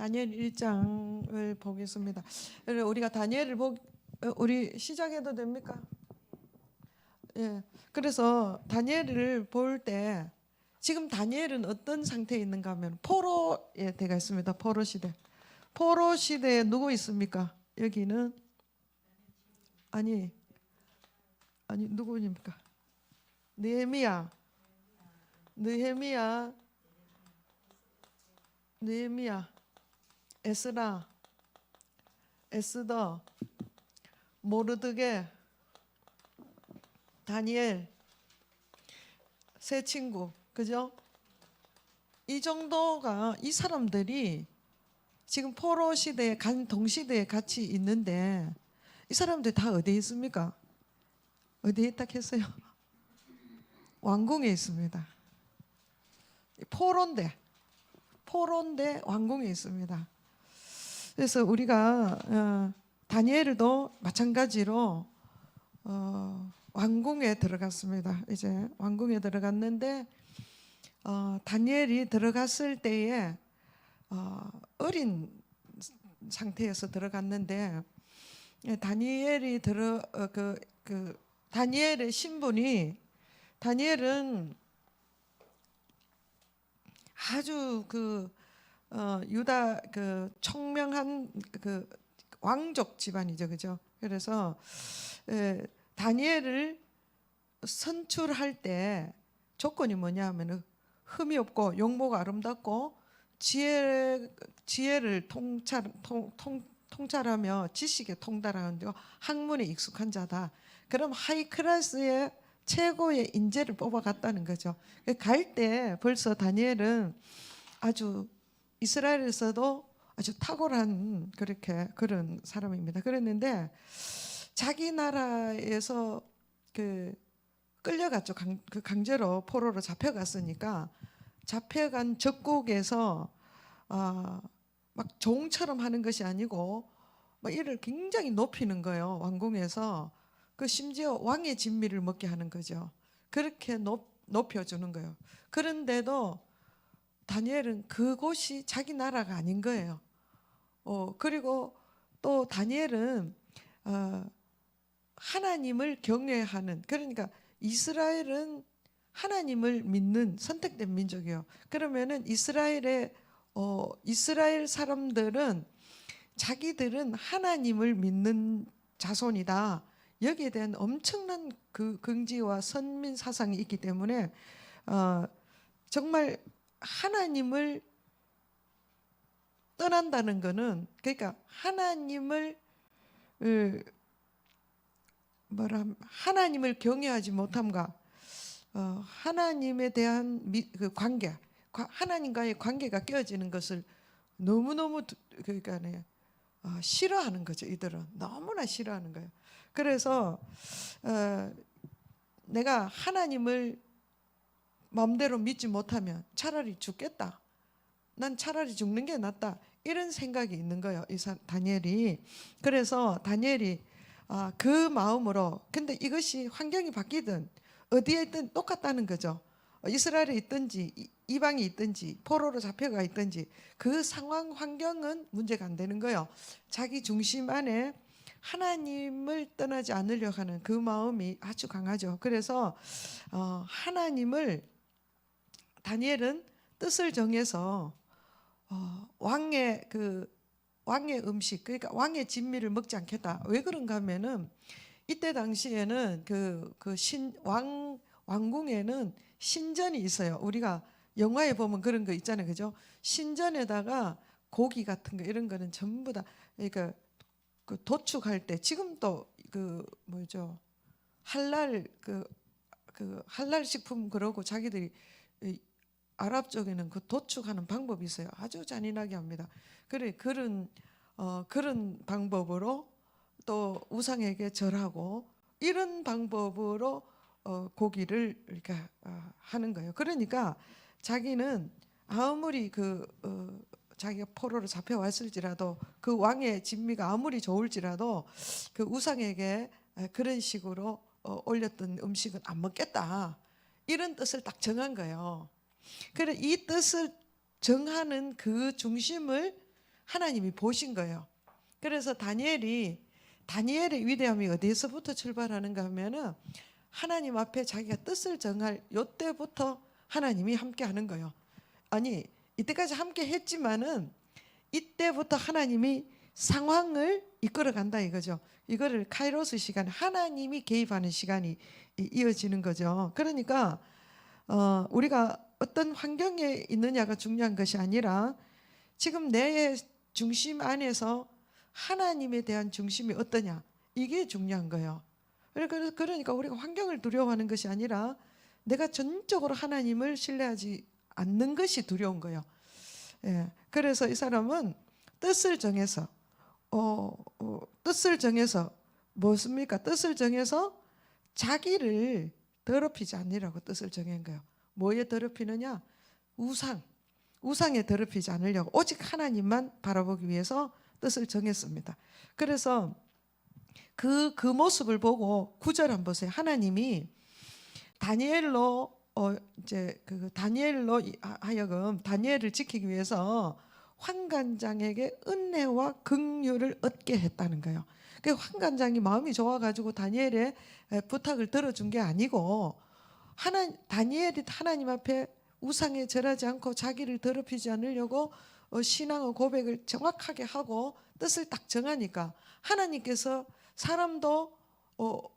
다니엘 1장을 보겠습니다. 우리가 다니엘을 우리 시작해도 됩니까? 예. 그래서 다니엘을 볼 때 지금 다니엘은 어떤 상태에 있는가 하면 포로에 들어가 있습니다. 포로 시대. 포로 시대에 누구 있습니까? 여기는 아니 누구입니까? 느헤미야, 에스라, 에스더, 모르드게, 다니엘, 세 친구, 그죠? 이 정도가 이 사람들이 지금 포로 시대에 동시대에 같이 있는데 이 사람들 다 어디에 있습니까? 어디에 딱 했어요? 왕궁에 있습니다. 포로인데 왕궁에 있습니다. 그래서 우리가 다니엘도 마찬가지로 왕궁에 들어갔습니다. 이제 왕궁에 들어갔는데 다니엘이 들어갔을 때에 어린 상태에서 들어갔는데 다니엘이 다니엘의 신분이 다니엘은 아주 유다 청명한 왕족 집안이죠, 그죠? 그래서 다니엘을 선출할 때 조건이 뭐냐하면 흠이 없고 용모가 아름답고 지혜를 통찰하며 지식에 통달하는 학문에 익숙한 자다. 그럼 하이 클래스의 최고의 인재를 뽑아갔다는 거죠. 갈 때 벌써 다니엘은 아주 이스라엘에서도 아주 탁월한 그런 사람입니다. 그랬는데 자기 나라에서 끌려갔죠. 강제로 포로로 잡혀갔으니까 잡혀간 적국에서 막 종처럼 하는 것이 아니고 막 이를 굉장히 높이는 거예요. 왕궁에서 심지어 왕의 진미를 먹게 하는 거죠. 그렇게 높여주는 거예요. 그런데도 다니엘은 그곳이 자기 나라가 아닌 거예요. 그리고 또 다니엘은 하나님을 경외하는, 그러니까 이스라엘은 하나님을 믿는 선택된 민족이에요. 그러면은 이스라엘 사람들은 자기들은 하나님을 믿는 자손이다. 여기에 대한 엄청난 긍지와 선민 사상이 있기 때문에 정말 하나님을 떠난다는 것은, 그러니까 하나님을 경외하지 못함과 하나님에 대한 관계, 하나님과의 관계가 깨어지는 것을 너무너무 싫어하는 거죠. 이들은 너무나 싫어하는 거예요. 그래서 내가 하나님을 마음대로 믿지 못하면 차라리 죽겠다. 난 차라리 죽는 게 낫다. 이런 생각이 있는 거예요. 다니엘이. 그래서 다니엘이 그 마음으로, 근데 이것이 환경이 바뀌든 어디에 있든 똑같다는 거죠. 이스라엘에 있든지 이방에 있든지 포로로 잡혀가 있든지 그 상황 환경은 문제가 안 되는 거예요. 자기 중심 안에 하나님을 떠나지 않으려고 하는 그 마음이 아주 강하죠. 그래서 다니엘은 뜻을 정해서 왕의 음식, 그러니까 왕의 진미를 먹지 않겠다. 왜 그런가 하면은 이때 당시에는 왕궁에는 신전이 있어요. 우리가 영화에 보면 그런 거 있잖아요, 그죠? 신전에다가 고기 같은 거 이런 거는 전부 다, 그러니까 도축할 때 지금도 할랄 할랄 식품 그러고 자기들이 아랍 쪽에는 도축하는 방법이 있어요. 아주 잔인하게 합니다. 그런 방법으로 또 우상에게 절하고 이런 방법으로 고기를 이렇게 하는 거예요. 그러니까 자기는 아무리 자기가 포로로 잡혀왔을지라도 그 왕의 진미가 아무리 좋을지라도 그 우상에게 그런 식으로 올렸던 음식은 안 먹겠다. 이런 뜻을 딱 정한 거예요. 그래 이 뜻을 정하는 그 중심을 하나님이 보신 거예요. 그래서 다니엘의 위대함이 어디에서부터 출발하는가 하면은 하나님 앞에 자기가 뜻을 정할 요때부터 하나님이 함께 하는 거예요. 아니 이때까지 함께 했지만은 이때부터 하나님이 상황을 이끌어 간다 이거죠. 이거를 카이로스 시간, 하나님이 개입하는 시간이 이어지는 거죠. 그러니까 우리가 어떤 환경에 있느냐가 중요한 것이 아니라 지금 내 중심 안에서 하나님에 대한 중심이 어떠냐, 이게 중요한 거예요. 그러니까 우리가 환경을 두려워하는 것이 아니라 내가 전적으로 하나님을 신뢰하지 않는 것이 두려운 거예요. 예, 그래서 이 사람은 뜻을 정해서 무엇입니까? 뜻을 정해서 자기를 더럽히지 않으라고 뜻을 정한 거예요. 뭐에 더럽히느냐? 우상에 더럽히지 않으려고 오직 하나님만 바라보기 위해서 뜻을 정했습니다. 그래서 그 모습을 보고 9절 한번 보세요. 하나님이 다니엘로 다니엘로 하여금 다니엘을 지키기 위해서 환관장에게 은혜와 긍휼을 얻게 했다는 거예요. 그 환관장이 마음이 좋아가지고 다니엘의 부탁을 들어준 게 아니고 다니엘이 하나님 앞에 우상에 절하지 않고 자기를 더럽히지 않으려고 신앙의 고백을 정확하게 하고 뜻을 딱 정하니까 하나님께서 사람도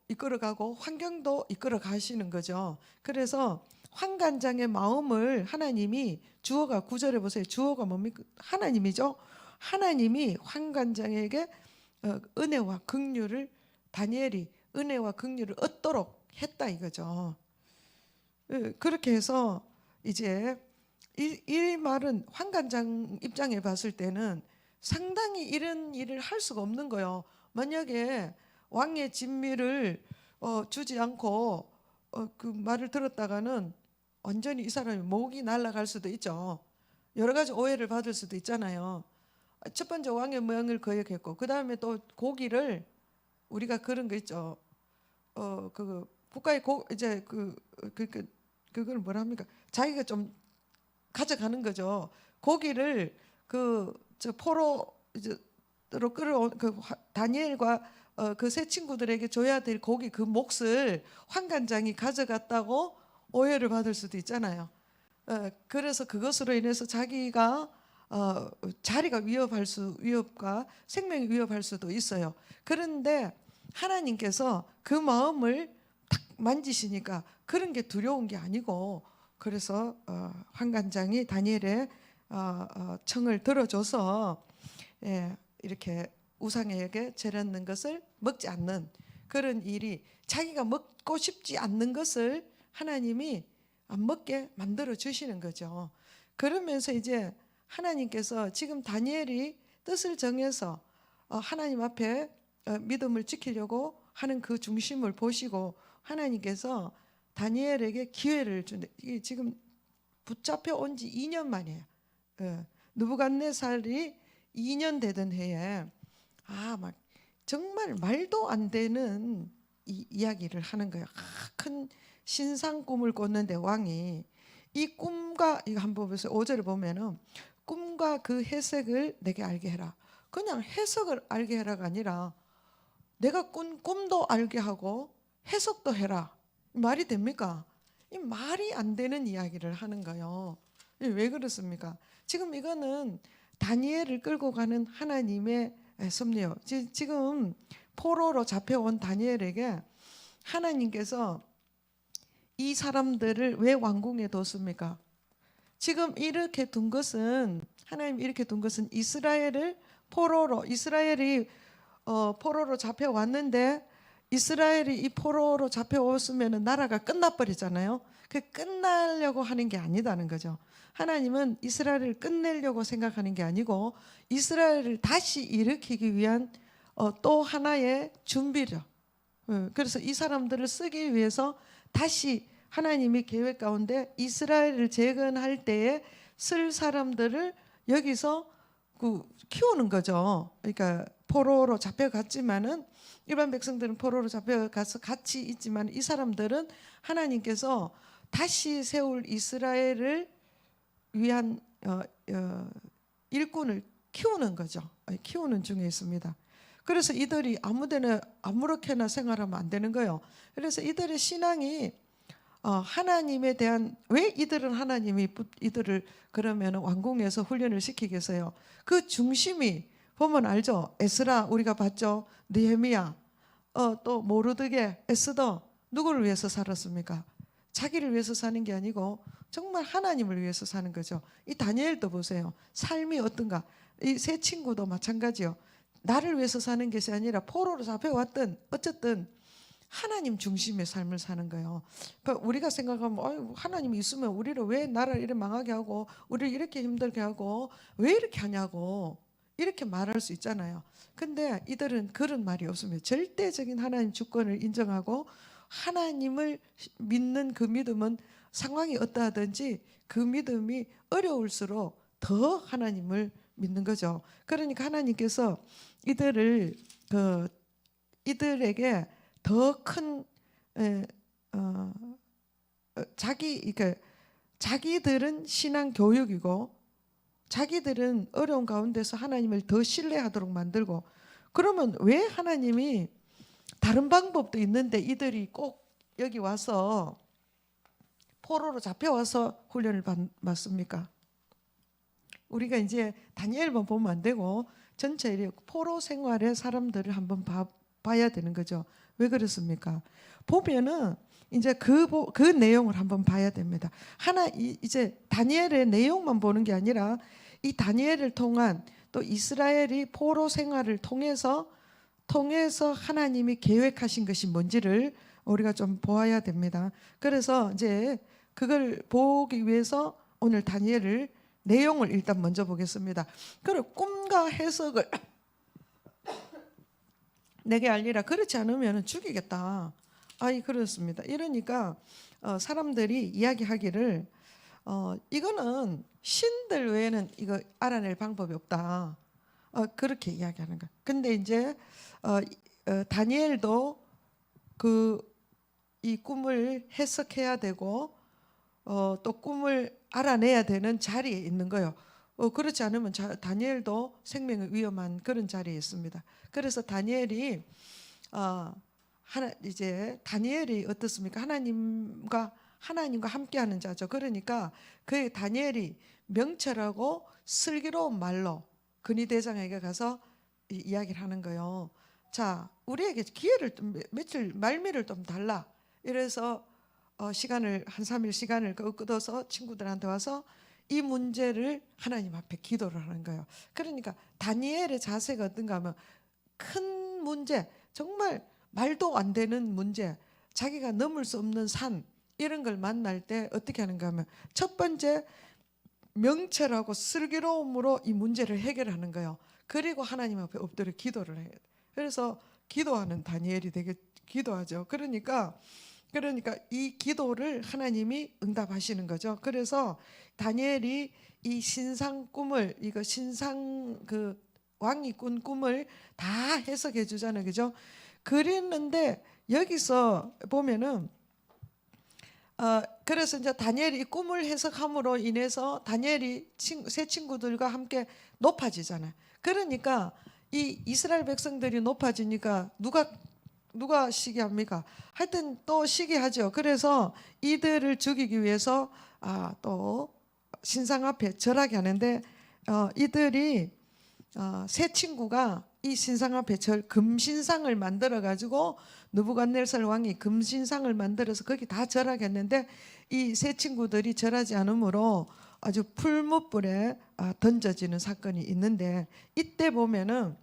이끌어가고 환경도 이끌어 가시는 거죠. 그래서 환관장의 마음을 하나님이 주어가 9절에 보세요. 주어가 뭡니까? 하나님이죠. 하나님이 환관장에게 은혜와 긍휼을 다니엘이 은혜와 긍휼을 얻도록 했다 이거죠. 그렇게 해서 이제 이 말은 환관장 입장에 봤을 때는 상당히 이런 일을 할 수가 없는 거예요. 만약에 왕의 진미를 주지 않고 그 말을 들었다가는 완전히 이 사람이 목이 날아갈 수도 있죠. 여러 가지 오해를 받을 수도 있잖아요. 첫 번째 왕의 명을 거역했고 그 다음에 또 고기를 우리가 그런 거 있죠. 그 국가의 이제 그걸 뭐라 합니까? 자기가 좀 가져가는 거죠. 고기를 저 포로로 끌어온 다니엘과 그 세 친구들에게 줘야 될 고기 그 몫을 환관장이 가져갔다고 오해를 받을 수도 있잖아요. 그래서 그것으로 인해서 자기가 자리가 위협과 생명이 위협할 수도 있어요. 그런데 하나님께서 그 마음을 딱 만지시니까 그런 게 두려운 게 아니고 그래서 환관장이 다니엘의 청을 들어줘서 이렇게 우상에게 절하는 것을 먹지 않는 그런 일이 자기가 먹고 싶지 않는 것을 하나님이 안 먹게 만들어 주시는 거죠. 그러면서 이제 하나님께서 지금 다니엘이 뜻을 정해서 하나님 앞에 믿음을 지키려고 하는 그 중심을 보시고 하나님께서 다니엘에게 기회를 준대. 이게 지금 붙잡혀 온 지 2년 만이에요. 느부갓네살이 2년 되던 해에 막 정말 말도 안 되는 이야기를 하는 거예요. 큰 신상 꿈을 꿨는데 왕이 이 꿈과 이거 한번 보세요. 5절을 보면은 꿈과 그 해석을 내게 알게 해라. 그냥 해석을 알게 해라가 아니라 내가 꾼 꿈도 알게 하고 해석도 해라. 말이 됩니까? 이 말이 안 되는 이야기를 하는 거예요. 왜 그렇습니까? 지금 이거는 다니엘을 끌고 가는 하나님의 섭리요. 지금 포로로 잡혀온 다니엘에게 하나님께서 이 사람들을 왜 왕궁에 뒀습니까? 지금 이렇게 둔 것은 하나님 이렇게 둔 것은 이스라엘이 포로로 잡혀왔는데 이스라엘이 이 포로로 잡혀왔으면 나라가 끝나버리잖아요. 그 끝나려고 하는 게 아니다는 거죠. 하나님은 이스라엘을 끝내려고 생각하는 게 아니고 이스라엘을 다시 일으키기 위한 또 하나의 준비죠. 그래서 이 사람들을 쓰기 위해서 다시 하나님이 계획 가운데 이스라엘을 재건할 때에 쓸 사람들을 여기서 키우는 거죠. 그러니까 포로로 잡혀갔지만은 일반 백성들은 포로로 잡혀가서 같이 있지만 이 사람들은 하나님께서 다시 세울 이스라엘을 위한 일꾼을 키우는 거죠. 키우는 중에 있습니다. 그래서 이들이 아무데나 아무렇게나 생활하면 안 되는 거예요. 그래서 이들의 신앙이 하나님에 대한, 왜 이들은 하나님이 이들을 그러면 왕궁에서 훈련을 시키겠어요? 그 중심이 보면 알죠. 에스라 우리가 봤죠. 느헤미야, 또 모르드게, 에스더, 누구를 위해서 살았습니까? 자기를 위해서 사는 게 아니고 정말 하나님을 위해서 사는 거죠. 이 다니엘도 보세요. 삶이 어떤가? 이 세 친구도 마찬가지요. 나를 위해서 사는 것이 아니라 포로로 잡혀왔든 어쨌든 하나님 중심의 삶을 사는 거예요. 그러니까 우리가 생각하면 하나님이 있으면 우리를 왜 나라를 이렇게 망하게 하고 우리를 이렇게 힘들게 하고 왜 이렇게 하냐고 이렇게 말할 수 있잖아요. 근데 이들은 그런 말이 없습니다. 절대적인 하나님 주권을 인정하고 하나님을 믿는 그 믿음은 상황이 어떠하든지 그 믿음이 어려울수록 더 하나님을 믿는 거죠. 그러니까 하나님께서 이들에게 더 큰 자기들은 신앙 교육이고 자기들은 어려운 가운데서 하나님을 더 신뢰하도록 만들고, 그러면 왜 하나님이 다른 방법도 있는데 이들이 꼭 여기 와서 포로로 잡혀와서 훈련을 받습니까? 우리가 이제 다니엘만 보면 안 되고 전체 포로 생활의 사람들을 한번 봐야 되는 거죠. 왜 그렇습니까? 보면은 이제 그 내용을 한번 봐야 됩니다. 이제 다니엘의 내용만 보는 게 아니라 이 다니엘을 통한 또 이스라엘이 포로 생활을 통해서 하나님이 계획하신 것이 뭔지를 우리가 좀 보아야 됩니다. 그래서 이제 그걸 보기 위해서 오늘 다니엘을 내용을 일단 먼저 보겠습니다. 그리고 꿈과 해석을 내게 알리라. 그렇지 않으면 죽이겠다. 그렇습니다. 이러니까 사람들이 이야기하기를 이거는 신들 외에는 이거 알아낼 방법이 없다. 그렇게 이야기하는 거야. 근데 이제 다니엘도 이 꿈을 해석해야 되고 또 꿈을 알아내야 되는 자리에 있는 거예요. 그렇지 않으면 다니엘도 생명이 위험한 그런 자리에 있습니다. 그래서 다니엘이 다니엘이 어떻습니까? 하나님과 함께하는 자죠. 그러니까 그 다니엘이 명철하고 슬기로운 말로 근위대장에게 가서 이야기를 하는 거예요. 자, 우리에게 기회를 좀 며칠 말미를 좀 달라. 이래서 시간을 한 3일 시간을 끊어서 친구들한테 와서 이 문제를 하나님 앞에 기도를 하는 거예요. 그러니까 다니엘의 자세가 어떤가 하면 큰 문제, 정말 말도 안 되는 문제, 자기가 넘을 수 없는 산, 이런 걸 만날 때 어떻게 하는가 하면 첫 번째 명철하고 슬기로움으로 이 문제를 해결하는 거예요. 그리고 하나님 앞에 엎드려 기도를 해요. 그래서 기도하는 다니엘이 되게 기도하죠. 그러니까 이 기도를 하나님이 응답하시는 거죠. 그래서 다니엘이 이 신상 꿈을, 왕이 꾼 꿈을 다 해석해 주잖아요. 그죠? 그랬는데 여기서 보면은 그래서 이제 다니엘이 이 꿈을 해석함으로 인해서 다니엘이 세 친구들과 함께 높아지잖아요. 그러니까 이 이스라엘 백성들이 높아지니까 누가 시기합니까? 하여튼 또 시기하죠. 그래서 이들을 죽이기 위해서 또 신상 앞에 절하게 하는데 이들이 세 친구가 이 신상 앞에 금신상을 만들어 가지고 느부갓네살 왕이 금신상을 만들어서 거기 다 절하게 했는데 이 세 친구들이 절하지 않으므로 아주 풀무불에 던져지는 사건이 있는데, 이때 보면은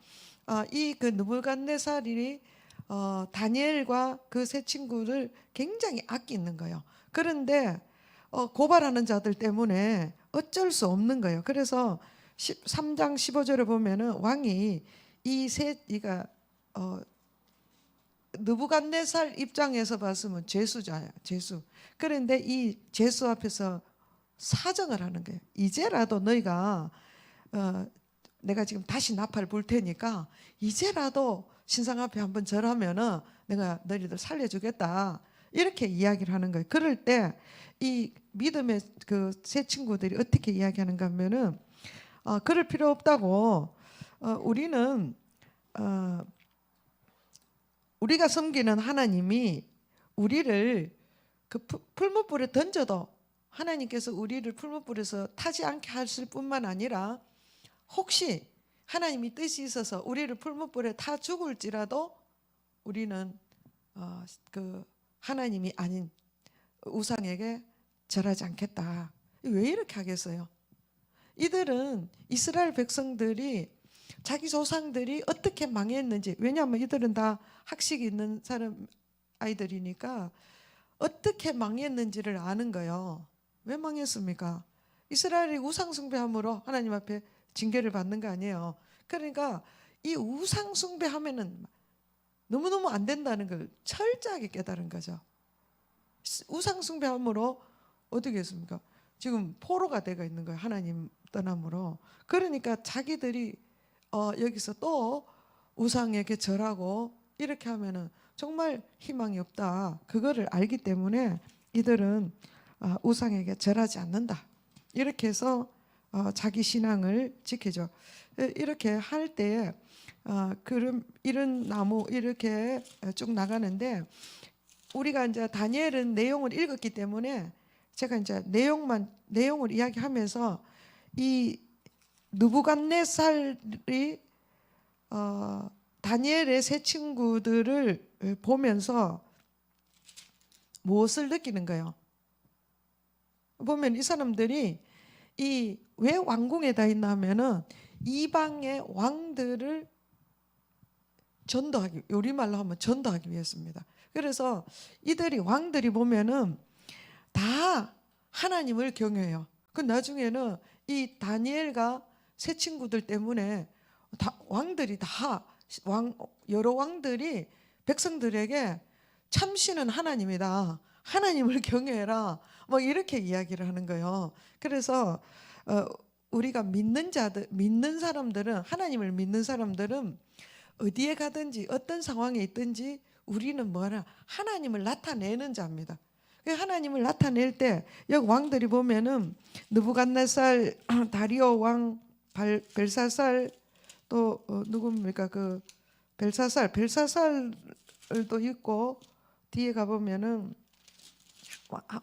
이 느부갓네살이 다니엘과 그 세 친구를 굉장히 아끼는 거예요. 그런데 고발하는 자들 때문에 어쩔 수 없는 거예요. 그래서 3장 15절에 보면은 왕이 느부갓네살 입장에서 봤으면 죄수자야, 죄수. 그런데 이 죄수 앞에서 사정을 하는 거예요. 이제라도 너희가 내가 지금 다시 나팔 불 테니까 이제라도 신상 앞에 한번 절하면은 내가 너희들 살려주겠다. 이렇게 이야기를 하는 거예요. 그럴 때 이 믿음의 그 세 친구들이 어떻게 이야기하는가 하면은 그럴 필요 없다고. 우리는 우리가 섬기는 하나님이 우리를 그 풀무불에 던져도 하나님께서 우리를 풀무불에서 타지 않게 하실 뿐만 아니라 혹시 하나님이 뜻이 있어서 우리를 풀무불에 타 죽을지라도 우리는 그 하나님이 아닌 우상에게 절하지 않겠다. 왜 이렇게 하겠어요? 이들은 이스라엘 백성들이 자기 조상들이 어떻게 망했는지, 왜냐하면 이들은 다 학식이 있는 사람 아이들이니까 어떻게 망했는지를 아는 거예요. 왜 망했습니까? 이스라엘이 우상 숭배함으로 하나님 앞에 징계를 받는 거 아니에요. 그러니까 이 우상 숭배하면은 너무너무 안 된다는 걸 철저하게 깨달은 거죠. 우상 숭배함으로 어떻게 했습니까? 지금 포로가 되어 있는 거예요. 하나님 떠남으로. 그러니까 자기들이 여기서 또 우상에게 절하고 이렇게 하면은 정말 희망이 없다. 그거를 알기 때문에 이들은 우상에게 절하지 않는다. 이렇게 해서 자기 신앙을 지키죠. 이렇게 할 때 그럼 이런 나무 이렇게 쭉 나가는데 우리가 이제 다니엘은 내용을 읽었기 때문에 제가 이제 내용을 이야기하면서 이 느부갓네살이 다니엘의 세 친구들을 보면서 무엇을 느끼는 거예요? 보면 이 사람들이 이 왜 왕궁에다 있나 하면은 이방의 왕들을 전도하기, 우리말로 하면 전도하기 위해서입니다. 그래서 이들이 왕들이 보면은 다 하나님을 경외해요. 그 나중에는 이 다니엘과 세 친구들 때문에 왕들이 여러 왕들이 백성들에게 참신은 하나님이다. 하나님을 경외해라. 뭐 이렇게 이야기를 하는 거예요. 그래서 우리가 믿는 사람들은, 하나님을 믿는 사람들은 어디에 가든지 어떤 상황에 있든지 우리는 뭐라 하나님을 나타내는 자입니다. 하나님을 나타낼 때 여기 왕들이 보면은 느부갓네살, 다리오 왕, 벨사살 또 누굽니까 그 벨사살도 있고 뒤에 가 보면은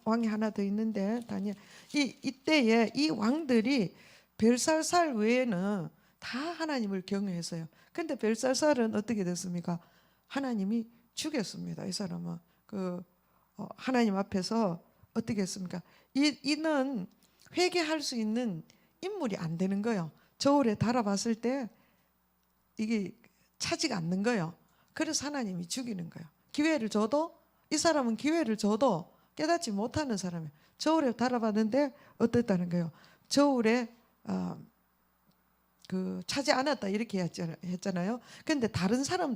왕이 하나 더 있는데 다니엘 이때에 이 왕들이 벨사살 외에는 다 하나님을 경외했어요. 근데 벨사살은 어떻게 됐습니까? 하나님이 죽였습니다. 이 사람은 하나님 앞에서 어떻게 했습니까? 이는 회개할 수 있는 인물이 안 되는 거예요. 저울에 달아봤을 때 이게 차지가 않는 거예요. 그래서 하나님이 죽이는 거예요. 기회를 줘도 이 사람은 기회를 줘도 깨닫지 못하는 사람이에요. 저울에 달아봤는데 어땠다는 거예요? 저울에 차지 않았다 이렇게 했잖아요. 근데 다른 사람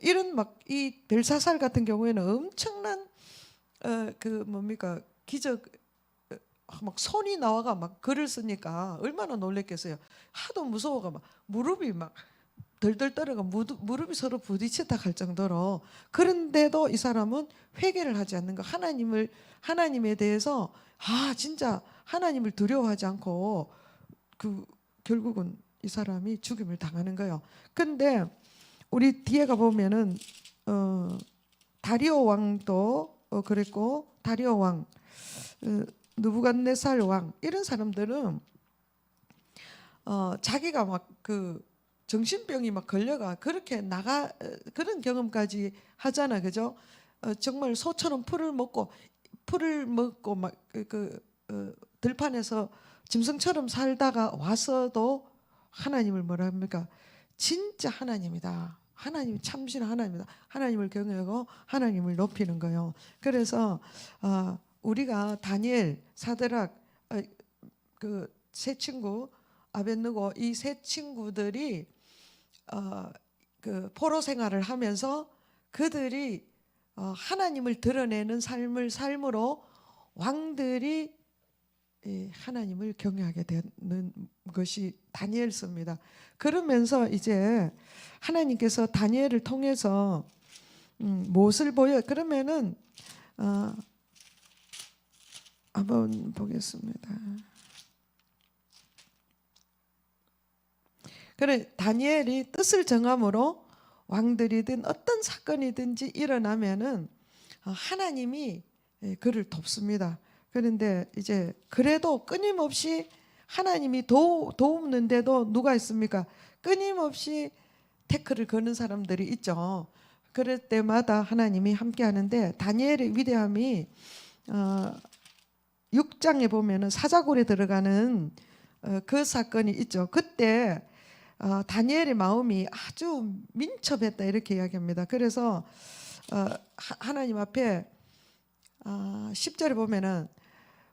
이런 막 이 벨사살 같은 경우에는 엄청난 뭡니까 기적 막 손이 나와가 막 글을 쓰니까 얼마나 놀랬겠어요. 하도 무서워가 막 무릎이 막 덜덜 떨어가 무릎이 서로 부딪혔다 할 정도로. 그런데도 이 사람은 회개를 하지 않는 거. 하나님에 대해서 진짜 하나님을 두려워하지 않고 결국은 이 사람이 죽임을 당하는 거예요. 근데 우리 뒤에 가 보면은 다리오 왕도 그랬고 다리오 왕, 느부갓네살 왕 이런 사람들은 자기가 막 정신병이 막 걸려가 그렇게 그런 경험까지 하잖아, 그죠? 정말 소처럼 풀을 먹고 막 들판에서 짐승처럼 살다가 와서도 하나님을 뭐라 합니까? 진짜 하나님이다. 하나님 참신 하나님이다. 하나님을 경외하고 하나님을 높이는 거예요. 그래서 우리가 다니엘, 사드락, 세 친구 아벳느고 이 세 친구들이 포로 생활을 하면서 그들이 하나님을 드러내는 삶으로 왕들이 하나님을 경외하게 되는 것이 다니엘서입니다. 그러면서 이제 하나님께서 다니엘을 통해서 무엇을 보여? 그러면은 한번 보겠습니다. 그래 다니엘이 뜻을 정함으로 왕들이든 어떤 사건이든지 일어나면은 하나님이 그를 돕습니다. 그런데 이제 그래도 끊임없이 하나님이 도우는데도 누가 있습니까? 끊임없이 태클을 거는 사람들이 있죠. 그럴 때마다 하나님이 함께 하는데 다니엘의 위대함이 6장에 보면은 사자굴에 들어가는 그 사건이 있죠. 그때 다니엘의 마음이 아주 민첩했다 이렇게 이야기합니다. 그래서 하나님 앞에 10절에 보면은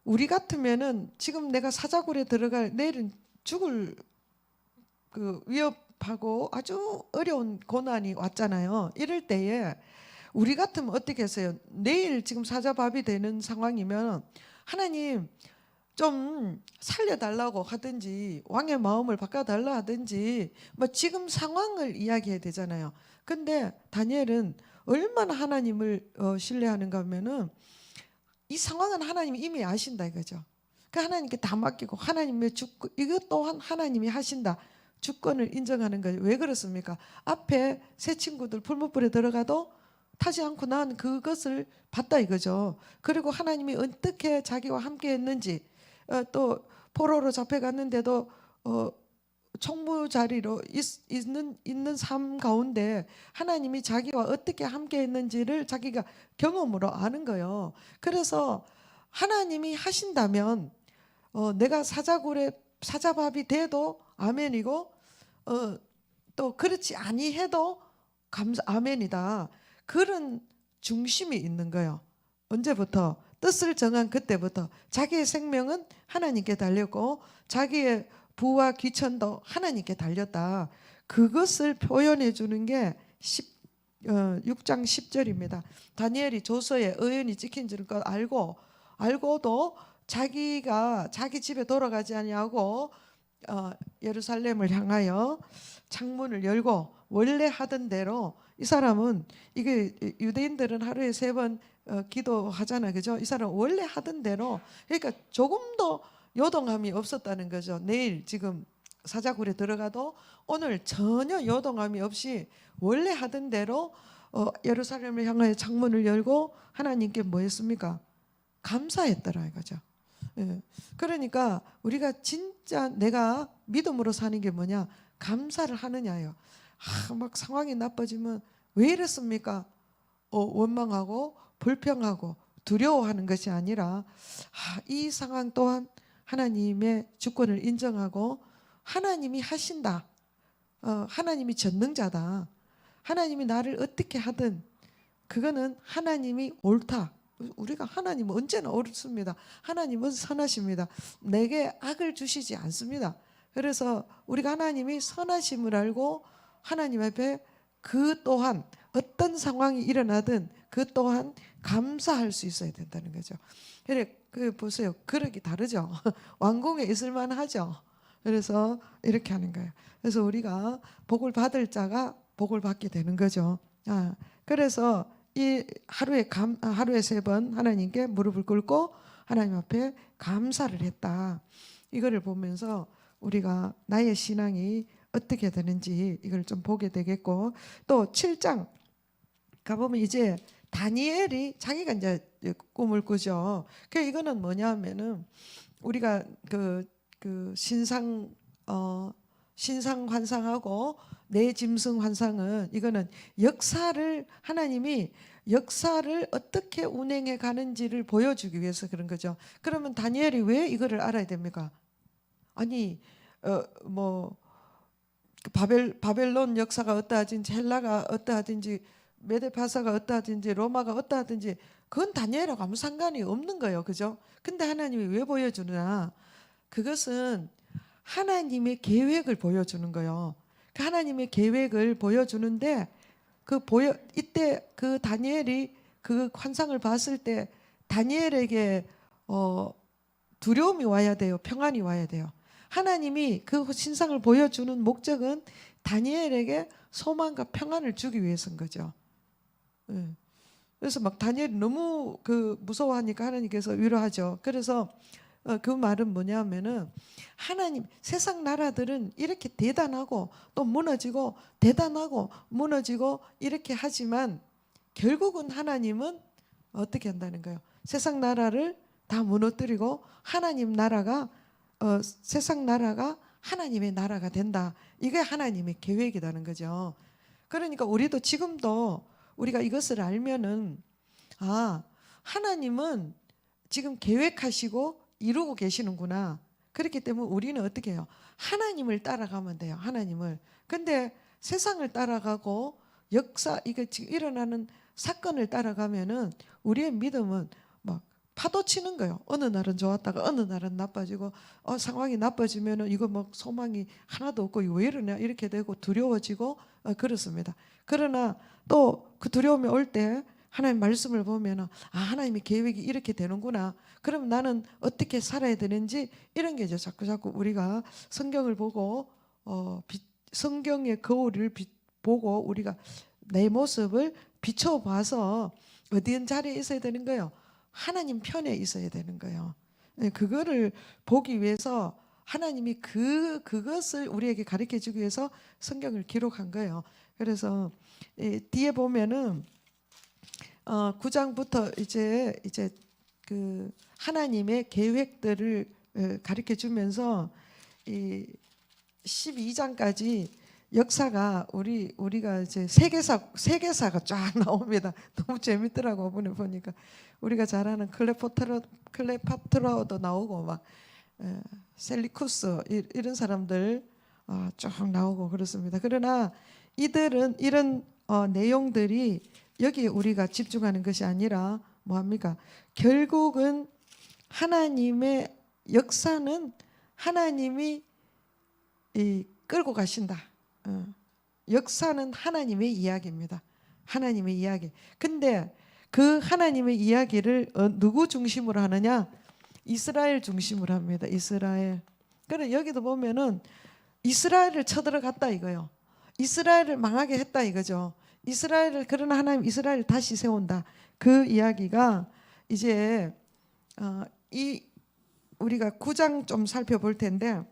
우리 같으면은 지금 내가 사자굴에 들어갈 내일은 죽을 그 위협하고 아주 어려운 고난이 왔잖아요. 이럴 때에 우리 같으면 어떻게 했어요? 내일 지금 사자밥이 되는 상황이면 하나님 좀 살려달라고 하든지 왕의 마음을 바꿔달라 하든지 뭐 지금 상황을 이야기해야 되잖아요. 근데 다니엘은 얼마나 하나님을 신뢰하는가 하면은 이 상황은 하나님이 이미 아신다 이거죠. 그 하나님께 다 맡기고 하나님의 주권 이것 또한 하나님이 하신다. 주권을 인정하는 거예요. 왜 그렇습니까? 앞에 새 친구들 풀무불에 들어가도 타지 않고 난 그것을 봤다 이거죠. 그리고 하나님이 어떻게 자기와 함께 했는지 또 포로로 잡혀갔는데도 총무 자리로 있는 삶 가운데 하나님이 자기와 어떻게 함께 했는지를 자기가 경험으로 아는 거예요. 그래서 하나님이 하신다면 내가 사자굴에 사자밥이 돼도 아멘이고 또 그렇지 아니해도 아멘이다. 그런 중심이 있는 거예요. 언제부터? 뜻을 정한 그때부터 자기의 생명은 하나님께 달렸고 자기의 부와 귀천도 하나님께 달렸다. 그것을 표현해 주는 게 6장 10절입니다. 다니엘이 조서에 의인이 찍힌 줄 알고도 자기가 자기 집에 돌아가지 아니하고 예루살렘을 향하여 창문을 열고 원래 하던 대로 이 사람은 이게 유대인들은 하루에 3번 기도하잖아요. 그죠? 이 사람 원래 하던 대로 그러니까 조금도 요동함이 없었다는 거죠. 내일 지금 사자굴에 들어가도 오늘 전혀 요동함이 없이 원래 하던 대로 예루살렘을 향하여 창문을 열고 하나님께 뭐 했습니까? 감사했더라 이거죠. 예. 그러니까 우리가 진짜 내가 믿음으로 사는 게 뭐냐? 감사를 하느냐요. 막 상황이 나빠지면 왜 이랬습니까? 원망하고 불평하고 두려워하는 것이 아니라 이 상황 또한 하나님의 주권을 인정하고 하나님이 하신다. 하나님이 전능자다. 하나님이 나를 어떻게 하든 그거는 하나님이 옳다. 우리가 하나님은 언제나 옳습니다. 하나님은 선하십니다. 내게 악을 주시지 않습니다. 그래서 우리가 하나님이 선하심을 알고 하나님 앞에 그 또한 어떤 상황이 일어나든 그 또한 감사할 수 있어야 된다는 거죠. 그래 보세요. 그러기 다르죠. 왕궁에 있을만 하죠. 그래서 이렇게 하는 거예요. 그래서 우리가 복을 받을 자가 복을 받게 되는 거죠. 그래서 이 하루에 3번 하나님께 무릎을 꿇고 하나님 앞에 감사를 했다. 이거를 보면서 우리가 나의 신앙이 어떻게 되는지 이걸 좀 보게 되겠고 또 7장 가보면 이제 다니엘이 자기가 이제 꿈을 꾸죠. 그 이거는 뭐냐면은 우리가 그 신상 환상하고 내 짐승 환상은 이거는 하나님이 역사를 어떻게 운행해 가는지를 보여주기 위해서 그런 거죠. 그러면 다니엘이 왜 이거를 알아야 됩니까? 아니 바벨론 역사가 어떠하든지 헬라가 어떠하든지 메데파사가 어떠하든지 로마가 어떠하든지 그건 다니엘하고 아무 상관이 없는 거예요. 그죠? 근데 하나님이 왜 보여주느냐? 그것은 하나님의 계획을 보여주는 거예요. 그 하나님의 계획을 보여주는데 이때 그 다니엘이 그 환상을 봤을 때 다니엘에게 두려움이 와야 돼요. 평안이 와야 돼요. 하나님이 그 신상을 보여주는 목적은 다니엘에게 소망과 평안을 주기 위해서인 거죠. 그래서 막 다니엘이 너무 무서워하니까 하나님께서 위로하죠. 그래서 그 말은 뭐냐면은 하나님 세상 나라들은 이렇게 대단하고 또 무너지고 대단하고 무너지고 이렇게 하지만 결국은 하나님은 어떻게 한다는 거예요? 세상 나라를 다 무너뜨리고 하나님 나라가 세상 나라가 하나님의 나라가 된다. 이게 하나님의 계획이라는 거죠. 그러니까 우리도 지금도 우리가 이것을 알면은 하나님은 지금 계획하시고 이루고 계시는구나. 그렇기 때문에 우리는 어떻게 해요? 하나님을 따라가면 돼요. 하나님을. 근데 세상을 따라가고 역사 이게 지금 일어나는 사건을 따라가면은 우리의 믿음은 막 파도 치는 거예요. 어느 날은 좋았다가 어느 날은 나빠지고 상황이 나빠지면은 이거 막 소망이 하나도 없고 이거 왜 이러냐 이렇게 되고 두려워지고 그렇습니다. 그러나 또 그 두려움이 올 때 하나님 말씀을 보면은 하나님의 계획이 이렇게 되는구나. 그럼 나는 어떻게 살아야 되는지 이런 게죠. 자꾸 우리가 성경을 보고 성경의 거울을 보고 우리가 내 모습을 비춰봐서 어디 자리에 있어야 되는 거예요. 하나님 편에 있어야 되는 거예요. 그거를 보기 위해서 하나님이 그것을 우리에게 가르쳐 주기 위해서 성경을 기록한 거예요. 그래서 뒤에 보면은 9장부터 이제 그 하나님의 계획들을 가르쳐 주면서 이 12장까지 역사가 우리가 이제 세계사가 쫙 나옵니다. 너무 재밌더라고 보니까 우리가 잘 아는 클레파트라도 나오고 막 셀리쿠스 이런 사람들 쭉 나오고 그렇습니다. 그러나 이들은 이런 내용들이 여기에 우리가 집중하는 것이 아니라 뭐합니까? 결국은 하나님의 역사는 하나님이 끌고 가신다. 역사는 하나님의 이야기입니다. 하나님의 이야기. 근데 그 하나님의 이야기를 누구 중심으로 하느냐? 이스라엘 중심으로 합니다. 이스라엘. 그래 여기도 보면은 이스라엘을 쳐들어갔다 이거요. 이스라엘을 망하게 했다 이거죠. 이스라엘을 그러나 하나님 이스라엘을 다시 세운다. 그 이야기가 이제 우리가 9장 좀 살펴볼 텐데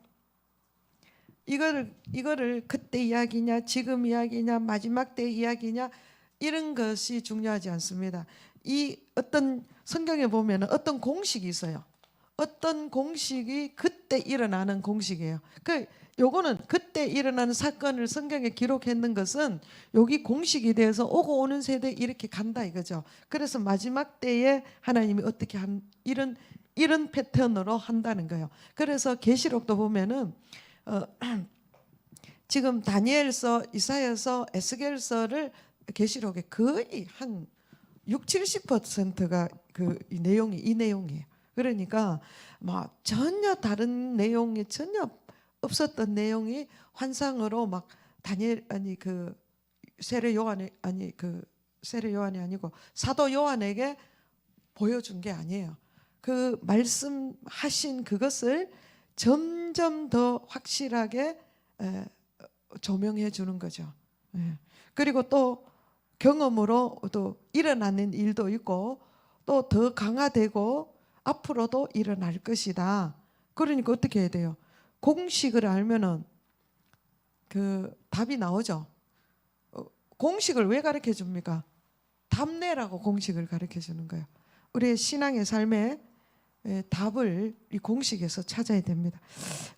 이거를 그때 이야기냐 지금 이야기냐 마지막 때 이야기냐 이런 것이 중요하지 않습니다. 이 어떤 성경에 보면 어떤 공식이 있어요. 어떤 공식이 그때 일어나는 공식이에요. 요거는 그때 일어나는 사건을 성경에 기록했는 것은 여기 공식이 돼서 오고 오는 세대 이렇게 간다 이거죠. 그래서 마지막 때에 하나님이 어떻게 이런 패턴으로 한다는 거예요. 그래서 계시록도 보면은 지금 다니엘서, 이사야서, 에스겔서를 계시록에 거의 한 60~70%가 이 내용이에요. 그러니까 막 전혀 다른 내용이 전혀 없었던 내용이 환상으로 막 다니엘 세례 요한이 아니고 사도 요한에게 보여준 게 아니에요. 그 말씀하신 그것을 점점 더 확실하게 조명해 주는 거죠. 그리고 또 경험으로 또 일어나는 일도 있고 또 더 강화되고 앞으로도 일어날 것이다. 그러니까 어떻게 해야 돼요? 공식을 알면은 그 답이 나오죠. 공식을 왜 가르쳐 줍니까? 답내라고 공식을 가르쳐 주는 거예요. 우리의 신앙의 삶에 답을 이 공식에서 찾아야 됩니다.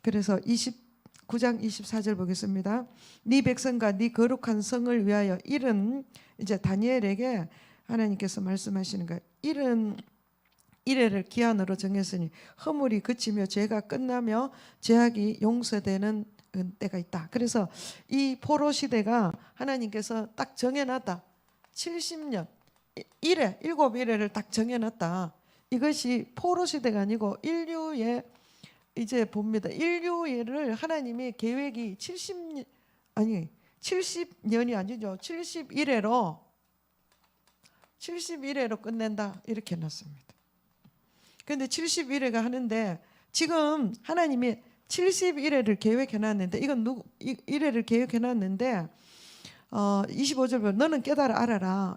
그래서 29장 24절 보겠습니다. 네 백성과 네 거룩한 성을 위하여 이른 이제 다니엘에게 하나님께서 말씀하시는 거예요. 이른 이래를 기한으로 정했으니 허물이 그치며 죄가 끝나며 죄악이 용서되는 때가 있다. 그래서 이 포로 시대가 하나님께서 딱 정해놨다. 70년 일곱 이래를 딱 정해놨다. 이것이 포로 시대가 아니고 인류의 이제 봅니다. 인류를 하나님의 계획이 70년이 아니죠. 71회로 끝낸다 이렇게 놨습니다. 그런데 71회가 하는데 지금 하나님이 71회를 계획해놨는데 이건 1회를 계획해놨는데 25절 보면 너는 깨달아 알아라.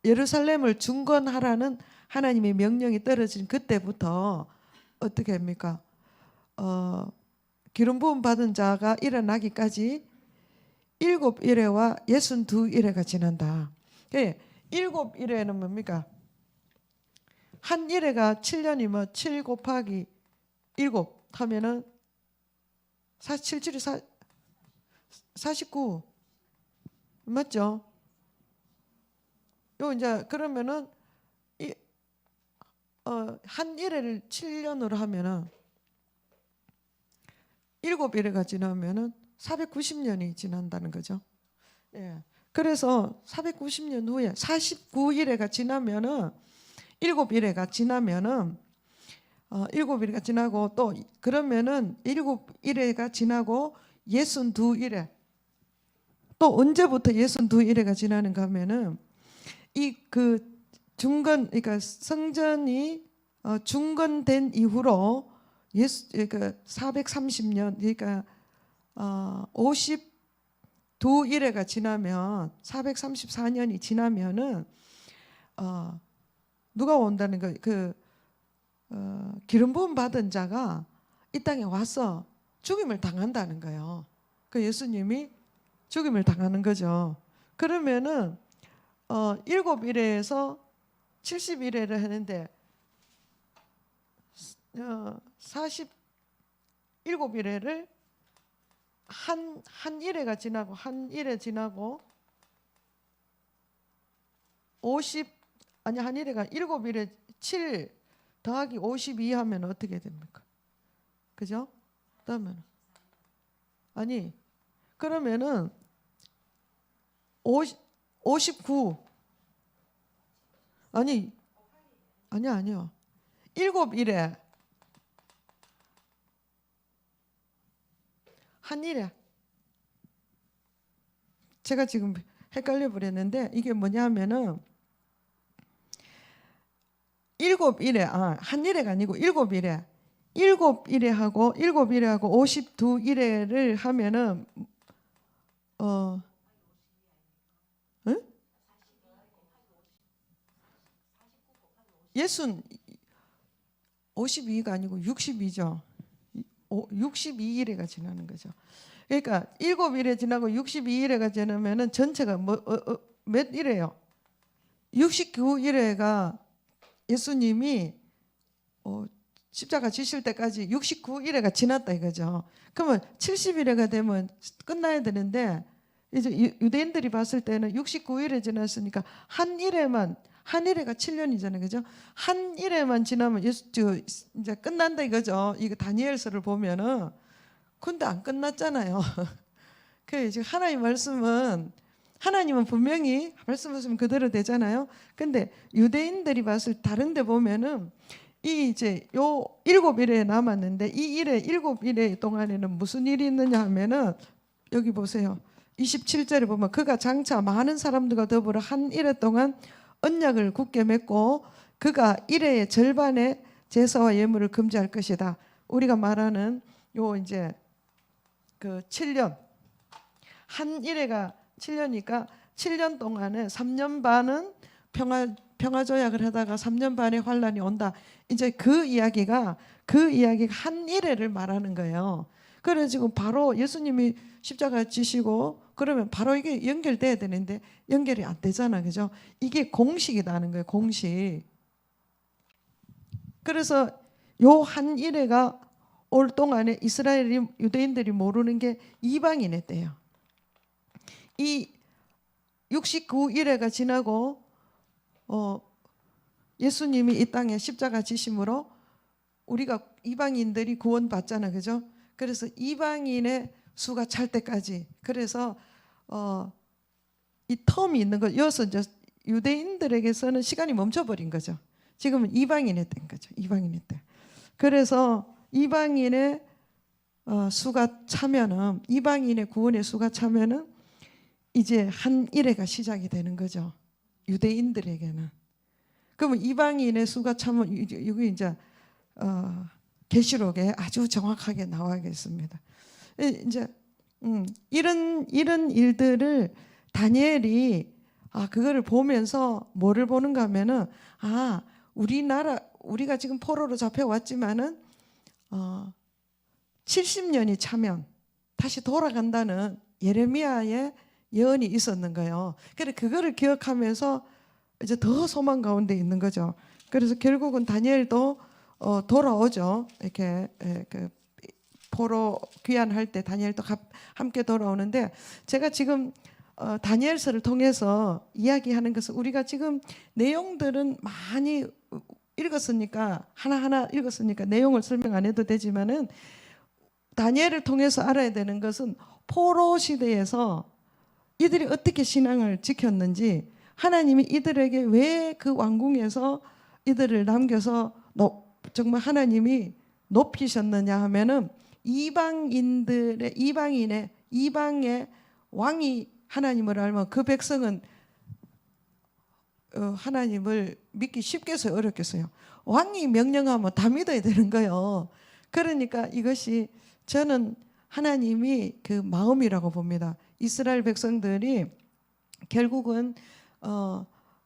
예루살렘을 중건하라는 하나님의 명령이 떨어진 그때부터 어떻게 합니까? 기름 부음 받은 자가 일어나기까지 7일에와 62일에가 지난다. 7일에는 뭡니까? 한 일에가 7년이면 7 곱하기 7 하면은 47, 49 맞죠? 요 이제 그러면은 한 일회를 7년으로 하면은 7일회가 지나면은 490년이 지난다는 거죠. 예. 그래서 490년 후에 49일회가 지나면은 7일회가 지나면은 7일회가 지나고 또 그러면은 7일회가 지나고 62일회 또 언제부터 62일회가 지나는가 하면은 이 그 중건 그러니까 성전이 중건된 이후로 그러니까 430년 그러니까 52일회가 지나면 434년이 지나면은 누가 온다는 거 기름 부음 받은 자가 이 땅에 와서 죽임을 당한다는 거예요. 그 예수님이 죽임을 당하는 거죠. 그러면은 7일에서 70일에를 하는데 47일에를 한 일회가 지나고 한 일회 지나고 한 일회가 7일에 7 더하기 52 하면 어떻게 됩니까? 그죠? 그러면 그러면은 59 아니요. 7일에 한 일에 제가 지금 헷갈려 버렸는데 이게 뭐냐면은 7일에 한 일회가 아니고 7일에 7일회하고 52일회를 하면은 52가 아니고 62죠. 62일회가 지나는 거죠. 그러니까 7일에 지나고 62일회가 지나면은 전체가 몇 일이에요? 69일회가 예수님이 십자가 지실 때까지 69일회가 지났다 이거죠. 그러면 70일회가 되면 끝나야 되는데 이제 유대인들이 봤을 때는 69일에 지났으니까 한 일회가 7년이잖아요. 그죠? 한 일회만 지나면 이제 끝난다 이거죠. 이거 다니엘서를 보면은 근데 안 끝났잖아요. 그 지금 하나님은 분명히 말씀하시면 그대로 되잖아요. 근데 유대인들이 봤을 다른 데 보면은 이 이제 요 7일에 남았는데 이 7일의 동안에는 무슨 일이 있느냐 하면은 여기 보세요. 27절에 보면 그가 장차 많은 사람들과 더불어 한 일회 동안 언약을 굳게 맺고 그가 일회의 절반의 제사와 예물을 금지할 것이다. 우리가 말하는 요 이제 그 7년 한 일회가 7년이니까 7년 동안에 3년 반은 평화 조약을 하다가 3년 반의 환란이 온다. 이제 그 이야기가 한 일회를 말하는 거예요. 그래 지금 바로 예수님이 십자가 지시고 그러면 바로 이게 연결돼야 되는데 연결이 안 되잖아. 그죠? 이게 공식이라는 거예요. 공식. 그래서 요 한 일회가 올 동안에 유대인들이 모르는 게 이방인의 때예요. 이 69일회가 지나고 예수님이 이 땅에 십자가 지심으로 우리가 이방인들이 구원받잖아. 그죠? 그래서 이방인의 수가 찰 때까지 그래서 이 텀이 있는 거 여기서 이제 유대인들에게서는 시간이 멈춰버린 거죠. 지금은 이방인의 때인 거죠. 이방인의 때. 그래서 이방인의 수가 차면은 이방인의 구원의 수가 차면은 이제 한 일회가 시작이 되는 거죠. 유대인들에게는. 그러면 이방인의 수가 차면 여기 이제 계시록에 아주 정확하게 나와야겠습니다. 이제 이런 일들을 다니엘이 그거를 보면서 뭐를 보는가 하면은 우리가 지금 포로로 잡혀왔지만은 70년이 차면 다시 돌아간다는 예레미야의 예언이 있었는 거예요. 그래 그거를 기억하면서 이제 더 소망 가운데 있는 거죠. 그래서 결국은 다니엘도 돌아오죠. 이렇게 그 포로 귀환할 때 다니엘도 함께 돌아오는데, 제가 지금 다니엘서를 통해서 이야기하는 것은, 우리가 지금 내용들은 많이 읽었으니까 하나하나 읽었으니까 내용을 설명 안 해도 되지만은, 다니엘을 통해서 알아야 되는 것은 포로 시대에서 이들이 어떻게 신앙을 지켰는지, 하나님이 이들에게 왜 그 왕궁에서 이들을 남겨서 정말 하나님이 높이셨느냐 하면은, 이방의 왕이 하나님을 알면 그 백성은 하나님을 믿기 쉽겠어요, 어렵겠어요? 왕이 명령하면 다 믿어야 되는 거예요. 그러니까 이것이 저는 하나님이 그 마음이라고 봅니다. 이스라엘 백성들이 결국은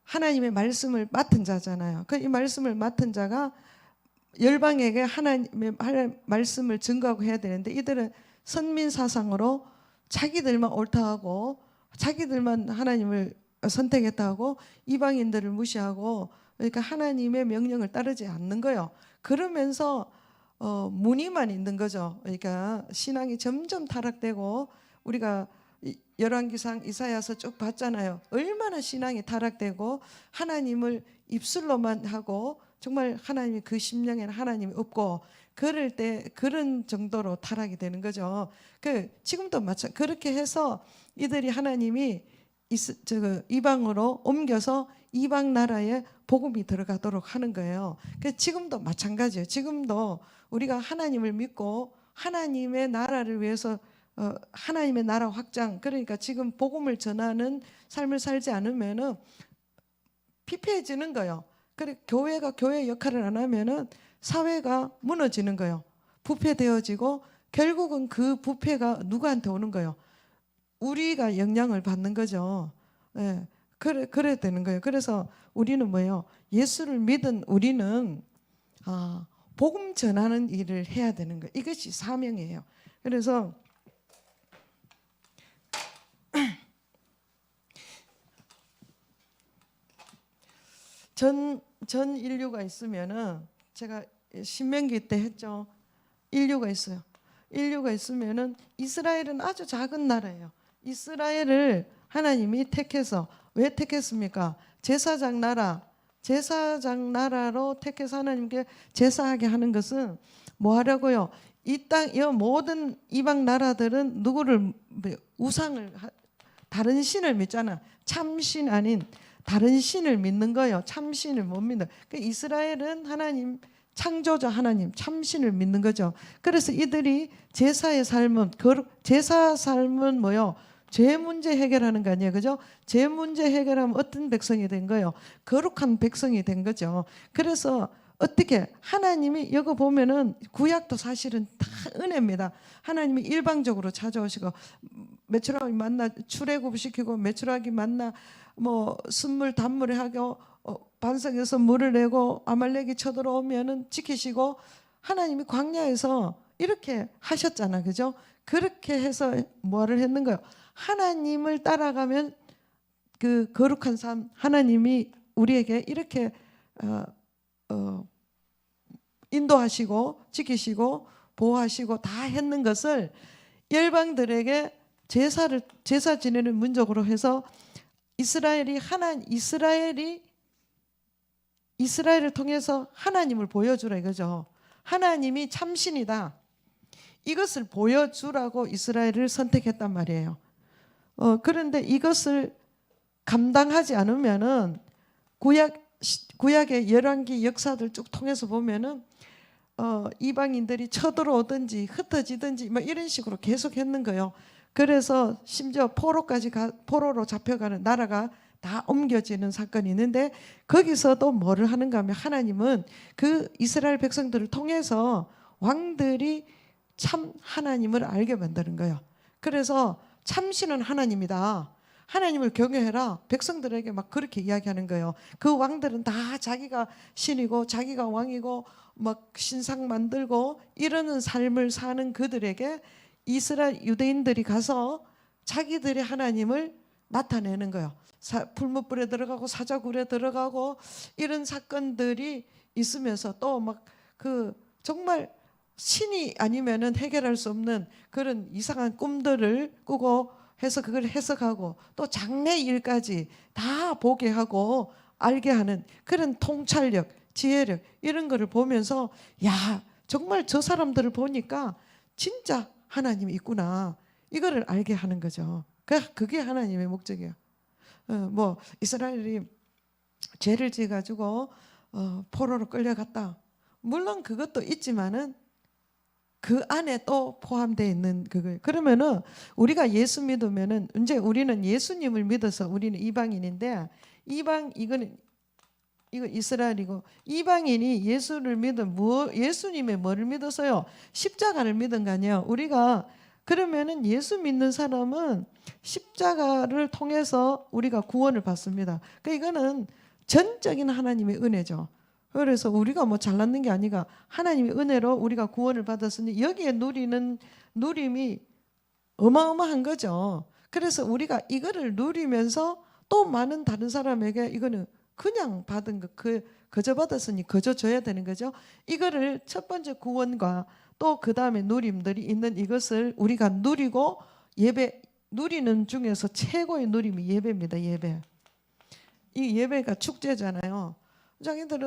하나님의 말씀을 맡은 자잖아요. 이 말씀을 맡은 자가 열방에게 하나님의 말씀을 증거하고 해야 되는데, 이들은 선민사상으로 자기들만 옳다하고 자기들만 하나님을 선택했다고 이방인들을 무시하고, 그러니까 하나님의 명령을 따르지 않는 거예요. 그러면서 무늬만 있는 거죠. 그러니까 신앙이 점점 타락되고, 우리가 열왕기상 이사야서 쭉 봤잖아요. 얼마나 신앙이 타락되고 하나님을 입술로만 하고 정말 하나님이 그 심령에는 하나님이 없고, 그럴 때 그런 정도로 타락이 되는 거죠. 지금도 그렇게 해서 이들이 하나님이 이방으로 옮겨서 이방 나라에 복음이 들어가도록 하는 거예요. 지금도 마찬가지예요. 지금도 우리가 하나님을 믿고 하나님의 나라를 위해서 하나님의 나라 확장, 그러니까 지금 복음을 전하는 삶을 살지 않으면은 피폐해지는 거예요. 그래 교회가 교회 역할을 안 하면은 사회가 무너지는 거예요. 부패되어지고, 결국은 그 부패가 누구한테 오는 거예요? 우리가 영향을 받는 거죠. 예, 그래야 되는 거예요. 그래서 우리는 뭐예요? 예수를 믿은 우리는 복음 전하는 일을 해야 되는 거예요. 이것이 사명이에요. 그래서 전 인류가 있으면은, 제가 신명기 때 했죠. 인류가 있어요. 인류가 있으면은, 이스라엘은 아주 작은 나라예요. 이스라엘을 하나님이 택해서, 왜 택했습니까? 제사장 나라로 택해서 하나님께 제사하게 하는 것은 뭐 하려고요? 이 모든 이방 나라들은 누구를, 우상을, 다른 신을 믿잖아. 참신 아닌 다른 신을 믿는 거예요. 참신을 못 믿는. 이스라엘은 하나님, 창조자 하나님, 참신을 믿는 거죠. 그래서 이들이 제사의 삶은, 제사 삶은 뭐요? 죄 문제 해결하는 거 아니에요, 그죠? 죄 문제 해결하면 어떤 백성이 된 거예요? 거룩한 백성이 된 거죠. 그래서 어떻게 하나님이, 여기 보면은 구약도 사실은 다 은혜입니다. 하나님이 일방적으로 찾아오시고, 메추라기 만나 출애굽시키고, 메추라기 만나 뭐 순물 단물에 하고, 반석에서 물을 내고, 아말렉이 쳐들어오면은 지키시고, 하나님이 광야에서 이렇게 하셨잖아, 그죠? 그렇게 해서 뭐를 했는 거예요? 하나님을 따라가면 그 거룩한 삶, 하나님이 우리에게 이렇게 인도하시고 지키시고 보호하시고 다 했는 것을 열방들에게 제사 지내는 민족으로 해서 이스라엘을 통해서 하나님을 보여주라 이거죠. 하나님이 참신이다, 이것을 보여주라고 이스라엘을 선택했단 말이에요. 그런데 이것을 감당하지 않으면은, 구약의 열왕기 역사들 쭉 통해서 보면은 이방인들이 쳐들어오든지 흩어지든지 뭐 이런 식으로 계속 했는 거예요. 그래서 심지어 포로로 잡혀가는, 나라가 다 옮겨지는 사건이 있는데, 거기서도 뭐를 하는가 하면, 하나님은 그 이스라엘 백성들을 통해서 왕들이 참 하나님을 알게 만드는 거예요. 그래서 참신은 하나님이다, 하나님을 경외해라. 백성들에게 막 그렇게 이야기하는 거예요. 그 왕들은 다 자기가 신이고 자기가 왕이고 막 신상 만들고 이러는 삶을 사는 그들에게 이스라엘 유대인들이 가서 자기들의 하나님을 나타내는 거예요. 풀무불에 들어가고 사자굴에 들어가고 이런 사건들이 있으면서 또 막 그 정말 신이 아니면은 해결할 수 없는 그런 이상한 꿈들을 꾸고 해서 그걸 해석하고 또 장래 일까지 다 보게 하고 알게 하는 그런 통찰력, 지혜력 이런 거를 보면서 야, 정말 저 사람들을 보니까 진짜 하나님이 있구나. 이거를 알게 하는 거죠. 그게 하나님의 목적이에요. 뭐 이스라엘이 죄를 지어 가지고 포로로 끌려갔다. 물론 그것도 있지만은 그 안에 또 포함되어 있는 그거예요. 그러면은 우리가 예수 믿으면은 이제 우리는 예수님을 믿어서 우리는 이방인인데 이거 이스라엘이고 이방인이 예수를 믿은 예수님의 뭐를 믿어서요? 십자가를 믿은 거 아니에요. 우리가 그러면은 예수 믿는 사람은 십자가를 통해서 우리가 구원을 받습니다. 그러니까 이거는 전적인 하나님의 은혜죠. 그래서 우리가 뭐 잘났는 게 아니라 하나님의 은혜로 우리가 구원을 받았으니 여기에 누리는 누림이 어마어마한 거죠. 그래서 우리가 이거를 누리면서 또 많은 다른 사람에게 이거는 그냥 받은 거, 거저 받았으니 거저 줘야 되는 거죠. 이거를 첫 번째 구원과 또 그 다음에 누림들이 있는 이것을 우리가 누리고 예배 누리는 중에서 최고의 누림이 예배입니다. 예배. 이 예배가 축제잖아요.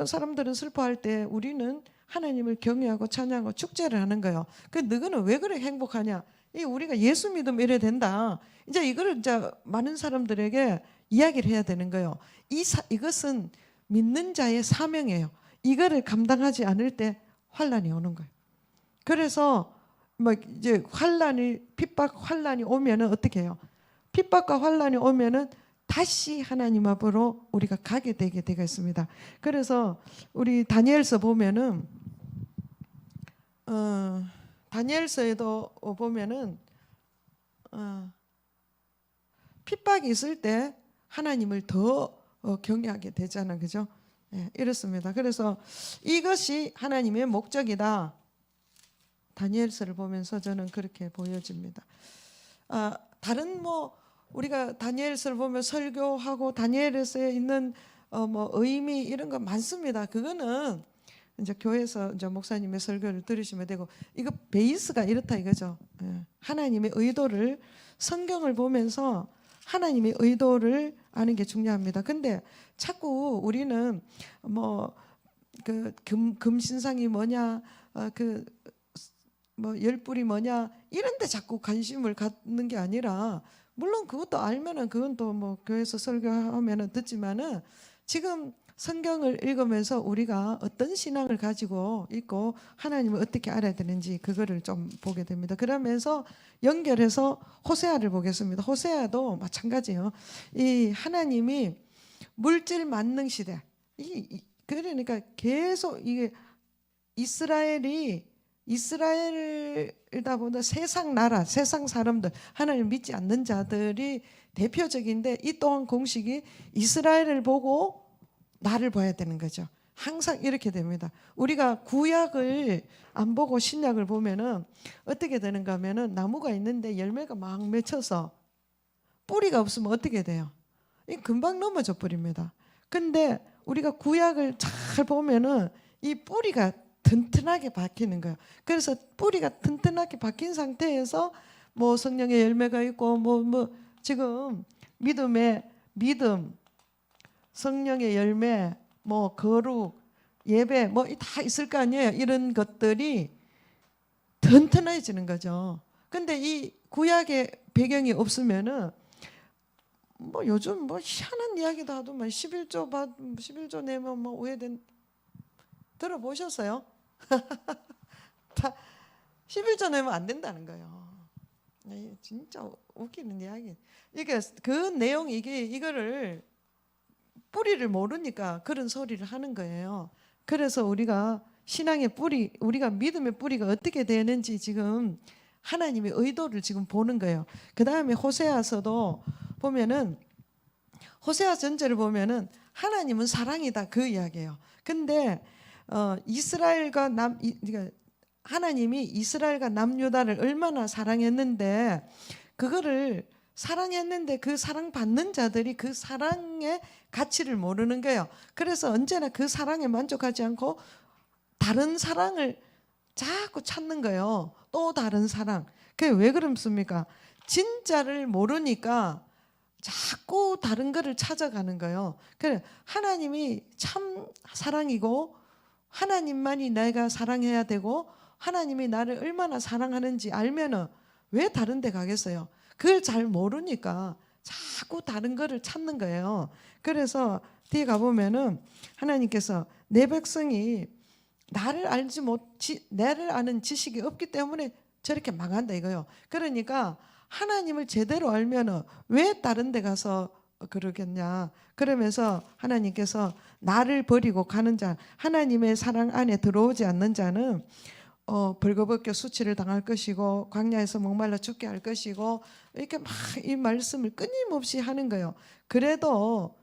사람들은 슬퍼할 때 우리는 하나님을 경외하고 찬양하고 축제를 하는 거예요. 그 너희는 왜 그렇게 행복하냐? 우리가 예수 믿으면 이래 된다. 이제 이거를 이제 많은 사람들에게 이야기를 해야 되는 거예요. 이것은 믿는 자의 사명이에요. 이거를 감당하지 않을 때 환란이 오는 거예요. 그래서 막 이제 핍박 환란이 오면은 어떻게 해요? 핍박과 환란이 오면은 다시 하나님 앞으로 우리가 가게 되게 되겠습니다. 그래서 우리 다니엘서 보면은 다니엘서에도 보면은 핍박이 있을 때 하나님을 더 경외하게 되잖아, 그죠? 예, 이렇습니다. 그래서 이것이 하나님의 목적이다. 다니엘서를 보면서 저는 그렇게 보여집니다. 다른 뭐 우리가 다니엘서를 보면 설교하고 다니엘서에 있는 뭐 의미 이런 거 많습니다. 그거는 이제 교회에서 이제 목사님의 설교를 들으시면 되고 이거 베이스가 이렇다 이거죠. 예. 하나님의 의도를 성경을 보면서 하나님의 의도를 아는 게 중요합니다. 근데 자꾸 우리는 뭐 그 금신상이 뭐냐, 뭐 열불이 뭐냐 이런데 자꾸 관심을 갖는 게 아니라 물론 그것도 알면은 그건 또 뭐 교회에서 설교하면은 듣지만은 지금 성경을 읽으면서 우리가 어떤 신앙을 가지고 있고 하나님을 어떻게 알아야 되는지 그거를 좀 보게 됩니다. 그러면서 연결해서 호세아를 보겠습니다. 호세아도 마찬가지예요. 이 하나님이 물질 만능 시대. 그러니까 계속 이게 이스라엘이다 보다 세상 나라, 세상 사람들, 하나님 믿지 않는 자들이 대표적인데 이 또한 공식이 이스라엘을 보고 나를 봐야 되는 거죠. 항상 이렇게 됩니다. 우리가 구약을 안 보고 신약을 보면은 어떻게 되는가 하면은 나무가 있는데 열매가 막 맺혀서 뿌리가 없으면 어떻게 돼요? 금방 넘어져 버립니다. 근데 우리가 구약을 잘 보면은 이 뿌리가 튼튼하게 박히는 거예요. 그래서 뿌리가 튼튼하게 박힌 상태에서 뭐 성령의 열매가 있고 뭐 지금 믿음, 성령의 열매, 뭐 거룩, 예배 뭐 다 있을 거 아니에요. 이런 것들이 튼튼해지는 거죠. 근데 이 구약의 배경이 없으면은 뭐 요즘 뭐 희한한 이야기도 하더만 11조 내면 뭐 오해된 들어보셨어요? 11조 내면 안 된다는 거예요. 진짜 웃기는 이야기. 이게 그 내용 이거를 뿌리를 모르니까 그런 소리를 하는 거예요. 그래서 우리가 신앙의 뿌리, 우리가 믿음의 뿌리가 어떻게 되는지 지금 하나님의 의도를 지금 보는 거예요. 그 다음에 호세아서도 보면은 호세아 전체를 보면은 하나님은 사랑이다 그 이야기예요. 근데 이스라엘과 그러니까 하나님이 이스라엘과 남유다를 얼마나 사랑했는데 그거를 사랑했는데 그 사랑받는 자들이 그 사랑의 가치를 모르는 거예요. 그래서 언제나 그 사랑에 만족하지 않고 다른 사랑을 자꾸 찾는 거예요. 또 다른 사랑. 그게 왜 그렇습니까? 진짜를 모르니까 자꾸 다른 거를 찾아가는 거예요. 그래 하나님이 참 사랑이고 하나님만이 내가 사랑해야 되고 하나님이 나를 얼마나 사랑하는지 알면은 왜 다른 데 가겠어요? 그걸 잘 모르니까 자꾸 다른 거를 찾는 거예요. 그래서 뒤에 가보면은 하나님께서 내 백성이 나를 아는 지식이 없기 때문에 저렇게 망한다 이거요. 그러니까 하나님을 제대로 알면은 왜 다른 데 가서 그러겠냐. 그러면서 하나님께서 나를 버리고 가는 자, 하나님의 사랑 안에 들어오지 않는 자는 벌거벗겨 수치를 당할 것이고 광야에서 목말라 죽게 할 것이고 이렇게 막 이 말씀을 끊임없이 하는 거예요. 그래도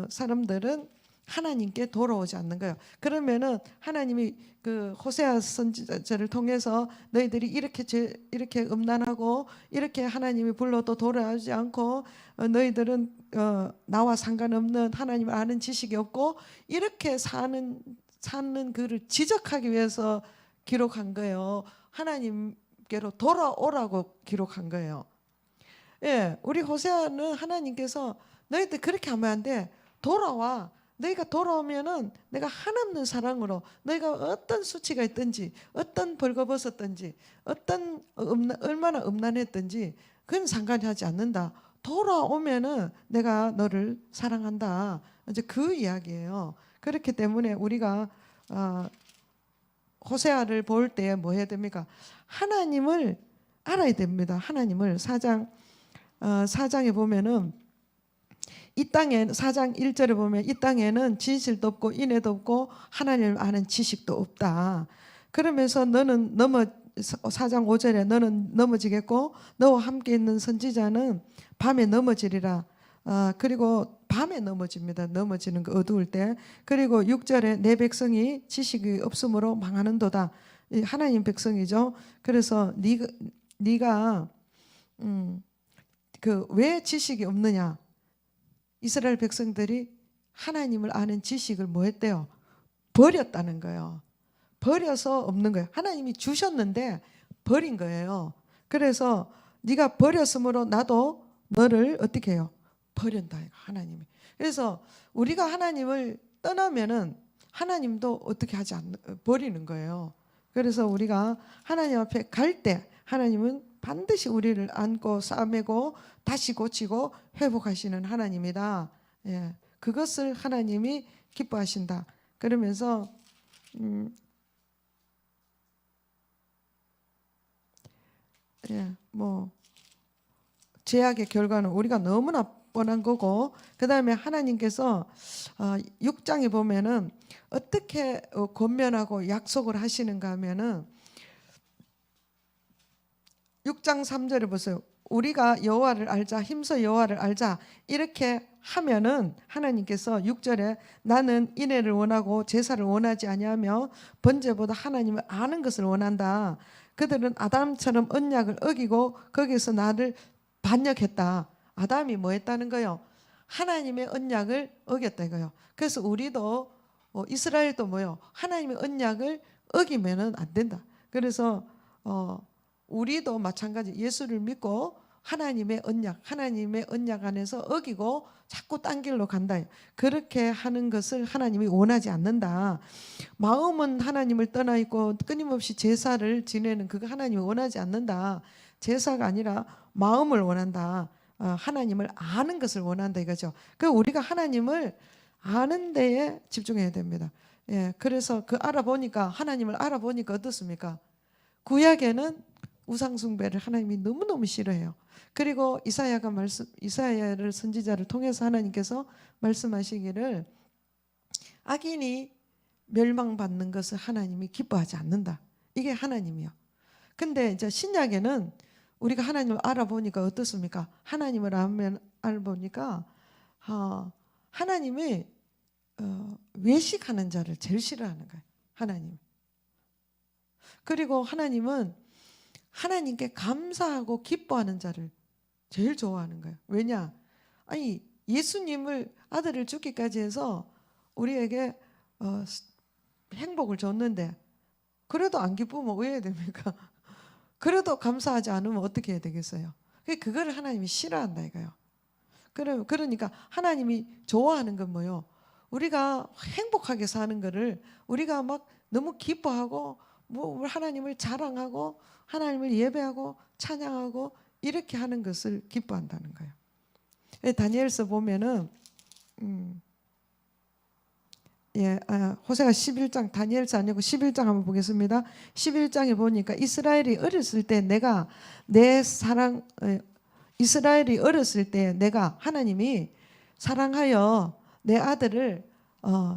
사람들은 하나님께 돌아오지 않는 거예요. 그러면은 하나님이 그 호세아 선지자를 통해서 너희들이 이렇게 음란하고 이렇게 하나님이 불러도 돌아오지 않고 너희들은 나와 상관없는 하나님을 아는 지식이 없고 이렇게 사는 그를 지적하기 위해서 기록한 거예요. 하나님께로 돌아오라고 기록한 거예요. 예, 우리 호세아는 하나님께서 너희들 그렇게 하면 안 돼. 돌아와. 너희가 돌아오면은 내가 한없는 사랑으로 너희가 어떤 수치가 있든지 어떤 벌거벗었든지 어떤 얼마나 음란했든지 그건 상관이 하지 않는다. 돌아오면은 내가 너를 사랑한다. 이제 그 이야기예요. 그렇기 때문에 우리가 호세아를 볼 때 뭐 해야 됩니까? 하나님을 알아야 됩니다. 하나님을 4장에 보면은 이 땅에 4장 1절에 보면 이 땅에는 진실도 없고 인애도 없고 하나님을 아는 지식도 없다. 그러면서 너는 4장 5절에 너는 넘어지겠고 너와 함께 있는 선지자는 밤에 넘어지리라. 그리고 밤에 넘어집니다. 넘어지는 거 어두울 때. 그리고 6절에 내 백성이 지식이 없으므로 망하는도다. 하나님 백성이죠. 그래서 네가 그 왜 지식이 없느냐? 이스라엘 백성들이 하나님을 아는 지식을 뭐 했대요? 버렸다는 거예요. 버려서 없는 거예요. 하나님이 주셨는데 버린 거예요. 그래서 네가 버렸으므로 나도 너를 어떻게 해요? 버린다 하나님이. 그래서 우리가 하나님을 떠나면은 하나님도 어떻게 버리는 거예요. 그래서 우리가 하나님 앞에 갈 때 하나님은 반드시 우리를 안고 싸매고 다시 고치고 회복하시는 하나님이다. 예, 그것을 하나님이 기뻐하신다. 그러면서 뭐 죄악의 결과는 우리가 너무나 뻔한 거고 그 다음에 하나님께서 6장에 보면은 어떻게 권면하고 약속을 하시는가 하면은 6장 3절에 보세요. 우리가 여호와를 알자 힘써 여호와를 알자 이렇게 하면은 하나님께서 6절에 나는 인애를 원하고 제사를 원하지 아니하며 번제보다 하나님을 아는 것을 원한다. 그들은 아담처럼 언약을 어기고 거기서 나를 반역했다. 아담이 뭐 했다는 거요? 하나님의 언약을 어겼다 이거요. 그래서 우리도 이스라엘도 뭐요? 하나님의 언약을 어기면은 안 된다. 그래서 우리도 마찬가지 예수를 믿고 하나님의 언약 안에서 어기고 자꾸 딴 길로 간다. 그렇게 하는 것을 하나님이 원하지 않는다. 마음은 하나님을 떠나 있고 끊임없이 제사를 지내는 그거 하나님이 원하지 않는다. 제사가 아니라 마음을 원한다. 하나님을 아는 것을 원한다 이거죠. 그 우리가 하나님을 아는 데에 집중해야 됩니다. 예, 그래서 하나님을 알아보니까 어떻습니까? 구약에는 우상 숭배를 하나님이 너무너무 싫어해요. 그리고 이사야를 선지자를 통해서 하나님께서 말씀하시기를 악인이 멸망받는 것을 하나님이 기뻐하지 않는다. 이게 하나님이요. 근데 이제 신약에는 우리가 하나님을 알아보니까 어떻습니까? 하나님을 알아보니까 하나님이 외식하는 자를 제일 싫어하는 거예요. 하나님. 그리고 하나님은 하나님께 감사하고 기뻐하는 자를 제일 좋아하는 거예요. 왜냐? 아니 예수님을 아들을 죽기까지 해서 우리에게 행복을 줬는데 그래도 안 기쁘면 왜 해야 됩니까? 그래도 감사하지 않으면 어떻게 해야 되겠어요? 그거를 하나님이 싫어한다 이거예요. 그러니까 하나님이 좋아하는 건 뭐요? 우리가 행복하게 사는 거를 우리가 막 너무 기뻐하고 뭐 하나님을 자랑하고 하나님을 예배하고 찬양하고 이렇게 하는 것을 기뻐한다는 거예요. 다니엘서 보면은 호세아 11장 다니엘서 아니고 11장 한번 보겠습니다. 11장에 보니까 이스라엘이 어렸을 때 내가 하나님이 사랑하여 내 아들을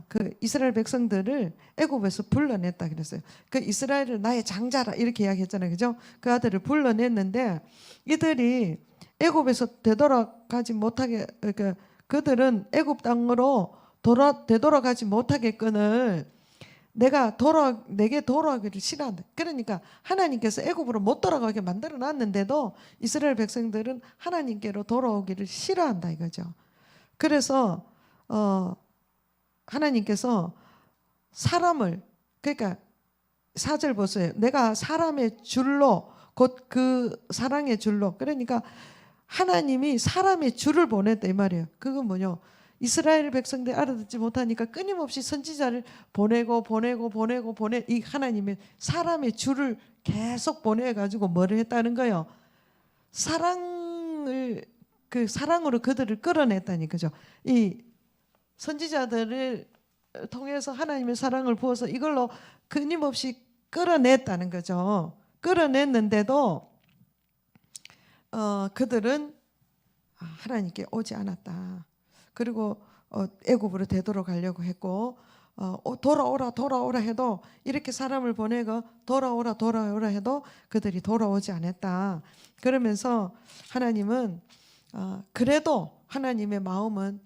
그 이스라엘 백성들을 애굽에서 불러냈다 그랬어요. 그 이스라엘을 나의 장자라 이렇게 이야기했잖아요, 그죠? 그 아들을 불러냈는데 이들이 애굽에서 되돌아가지 못하게 그들은 애굽 땅으로 되돌아가지 못하게끔을 내게 돌아가기를 싫어한다. 그러니까 하나님께서 애굽으로 못 돌아가게 만들어 놨는데도 이스라엘 백성들은 하나님께로 돌아오기를 싫어한다 이거죠. 그래서 하나님께서 사람을 그러니까 4절 보세요. 내가 사람의 줄로 곧 그 사랑의 줄로 그러니까 하나님이 사람의 줄을 보냈다 이 말이에요. 그건 뭐냐? 이스라엘 백성들이 알아듣지 못하니까 끊임없이 선지자를 보내고 이 하나님의 사람의 줄을 계속 보내가지고 뭐를 했다는 거예요? 사랑으로 그들을 끌어냈다니 그죠? 이 선지자들을 통해서 하나님의 사랑을 부어서 이걸로 끊임없이 끌어냈다는 거죠. 끌어냈는데도 그들은 하나님께 오지 않았다. 그리고 애굽으로 되돌아가려고 했고 돌아오라 해도 이렇게 사람을 보내고 돌아오라 해도 그들이 돌아오지 않았다. 그러면서 하나님은 그래도 하나님의 마음은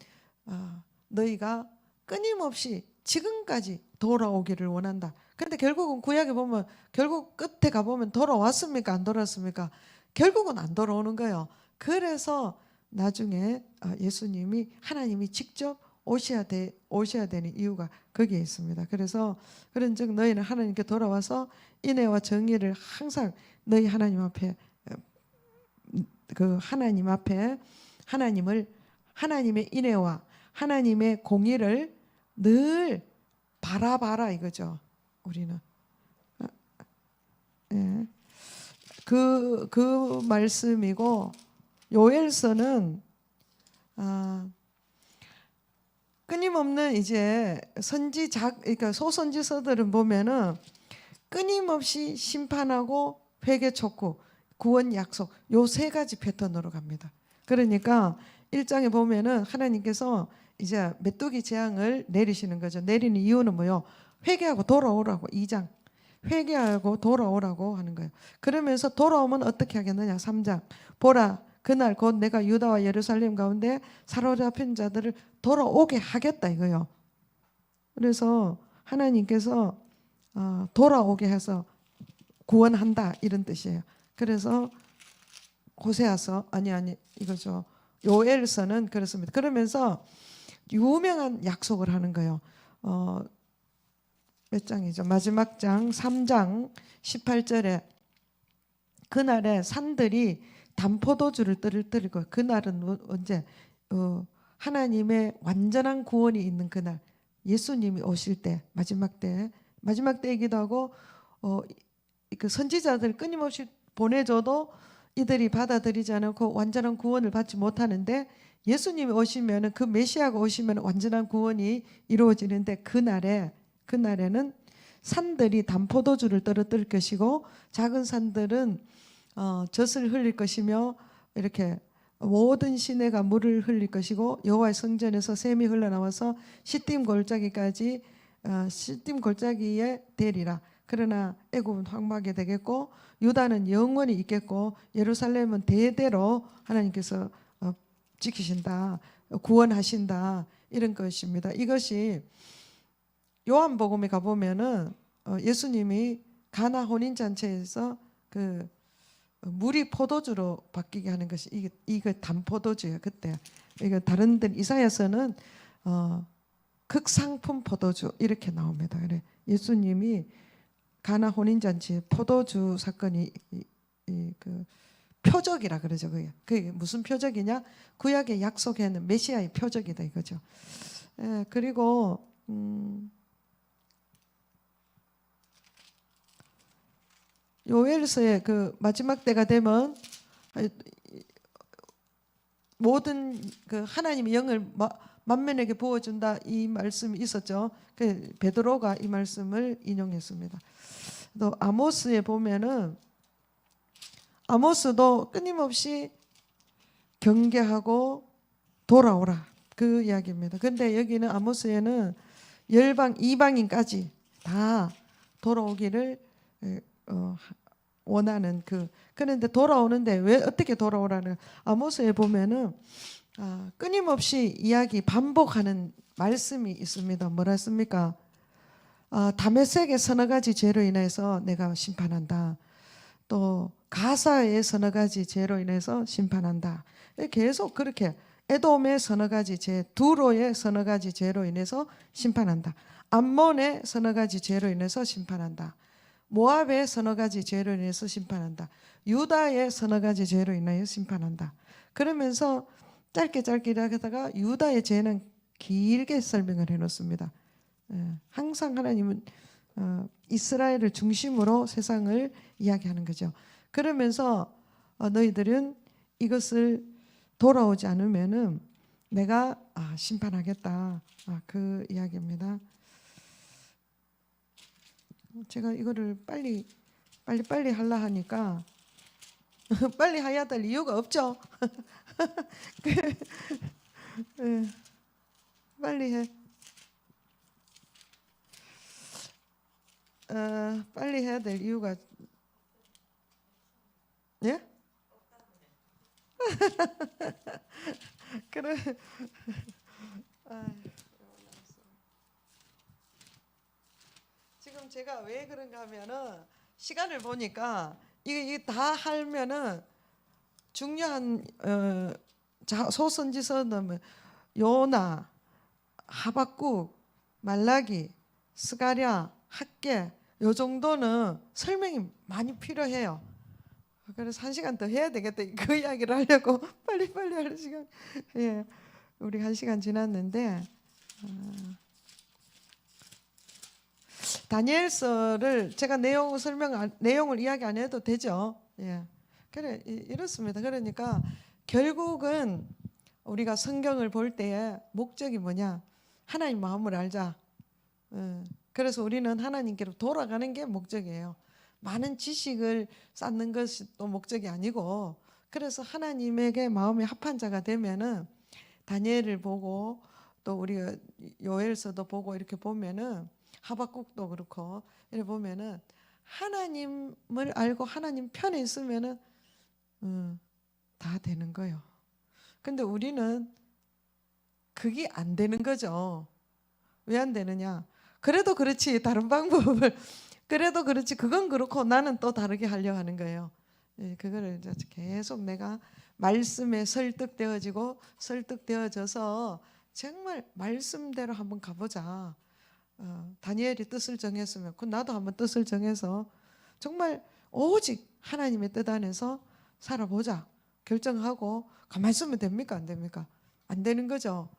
너희가 끊임없이 지금까지 돌아오기를 원한다. 그런데 결국은 구약에 보면 결국 끝에 가보면 돌아왔습니까? 안 돌아왔습니까? 결국은 안 돌아오는 거예요. 그래서 나중에 예수님이 하나님이 직접 오셔야 되는 이유가 거기에 있습니다. 그래서 그런즉 너희는 하나님께 돌아와서 인애와 정의를 항상 너희 하나님 앞에 하나님의 인애와 하나님의 공의를 늘 바라봐라 이거죠. 우리는 그 말씀이고 요엘서는 끊임없는 이제 그러니까 소선지서들은 보면은 끊임없이 심판하고 회개 촉구, 구원 약속 요 세 가지 패턴으로 갑니다. 그러니까 1장에 보면은 하나님께서 이제 메뚜기 재앙을 내리시는 거죠. 내리는 이유는 뭐요? 회개하고 돌아오라고 2장. 회개하고 돌아오라고 하는 거예요. 그러면서 돌아오면 어떻게 하겠느냐? 3장. 보라 그날 곧 내가 유다와 예루살렘 가운데 사로잡힌 자들을 돌아오게 하겠다 이거요. 그래서 하나님께서 돌아오게 해서 구원한다 이런 뜻이에요. 그래서 호세아서 이거죠. 요엘서는 그렇습니다. 그러면서 유명한 약속을 하는 거예요. 몇 장이죠? 마지막 장 3장 18절에 그날에 산들이 담포도주를 뜨리고 그날은 언제? 하나님의 완전한 구원이 있는 그날 예수님이 오실 때 마지막 때이기도 하고 그 선지자들 끊임없이 보내줘도 이들이 받아들이지 않고 완전한 구원을 받지 못하는데 예수님이 오시면 그 메시아가 오시면 완전한 구원이 이루어지는데 그날에는 산들이 담포도주를 떨어뜨릴 것이고 작은 산들은 젖을 흘릴 것이며 이렇게 모든 시내가 물을 흘릴 것이고 여호와의 성전에서 샘이 흘러나와서 시딤 골짜기에 되리라. 그러나 애굽은 황무하게 되겠고 유다는 영원히 있겠고 예루살렘은 대대로 하나님께서 지키신다, 구원하신다, 이런 것입니다. 이것이 요한복음에 가보면은 예수님이 가나 혼인잔치에서 그 물이 포도주로 바뀌게 하는 것이 이거 단포도주예요. 그때 이거 다른 데 이사야서는 극상품 포도주 이렇게 나옵니다. 그래 예수님이 가나 혼인잔치 포도주 사건이 그 표적이라 그러죠. 그게 무슨 표적이냐? 구약의 약속에는 메시아의 표적이다 이거죠. 그리고 요엘서의 그 마지막 때가 되면 모든 그 하나님의 영을 만면에게 부어준다 이 말씀이 있었죠. 그 베드로가 이 말씀을 인용했습니다. 또 아모스에 보면은 아모스도 끊임없이 경계하고 돌아오라 그 이야기입니다. 근데 여기는 아모스에는 열방 이방인까지 다 돌아오기를 원하는 그런데 돌아오는데 왜 어떻게 돌아오라는 아모스에 보면은 끊임없이 이야기 반복하는 말씀이 있습니다. 뭐라 했습니까? 다메섹의 서너 가지 죄로 인해서 내가 심판한다. 또 가사의 서너 가지 죄로 인해서 심판한다. 계속 그렇게 에돔의 서너 가지 죄, 두로의 서너 가지 죄로 인해서 심판한다. 암몬의 서너 가지 죄로 인해서 심판한다. 모압의 서너 가지 죄로 인해서 심판한다. 유다의 서너 가지 죄로 인하여 심판한다. 그러면서 짧게 하다가 유다의 죄는 길게 설명을 해놓습니다. 항상 하나님은 이스라엘을 중심으로 세상을 이야기하는 거죠. 그러면서 너희들은 이것을 돌아오지 않으면은 내가 심판하겠다. 그 이야기입니다. 제가 이거를 빨리 하려 하니까 빨리 해야 될 이유가 없죠. 빨리 해. 빨리 해야 될 이유가 예? 그래. 지금 제가 왜 그런가 하면은 시간을 보니까 이게 다 하면은 중요한 소선지서는 요나, 하박국, 말라기, 스가랴, 학개 요 정도는 설명이 많이 필요해요. 그래서 1시간 더 해야 되겠다. 그 이야기를 하려고 빨리 하는 시간. 예, 우리 1시간 지났는데 다니엘서를 제가 내용을 이야기 안 해도 되죠. 예, 그래 이렇습니다. 그러니까 결국은 우리가 성경을 볼 때의 목적이 뭐냐? 하나님 마음을 알자. 그래서 우리는 하나님께로 돌아가는 게 목적이에요. 많은 지식을 쌓는 것이 또 목적이 아니고, 그래서 하나님에게 마음이 합한 자가 되면은 다니엘을 보고 또 우리가 요엘서도 보고 이렇게 보면은 하박국도 그렇고 이렇게 보면은 하나님을 알고 하나님 편에 있으면은 다 되는 거예요. 근데 우리는 그게 안 되는 거죠. 왜 안 되느냐? 그래도 그렇지 다른 방법을 그래도 그렇지 그건 그렇고 나는 또 다르게 하려고 하는 거예요. 예, 그거를 계속 내가 말씀에 설득되어져서 정말 말씀대로 한번 가보자. 다니엘이 뜻을 정했으면 나도 한번 뜻을 정해서 정말 오직 하나님의 뜻 안에서 살아보자 결정하고 가만히 있으면 됩니까? 안 됩니까? 안 되는 거죠.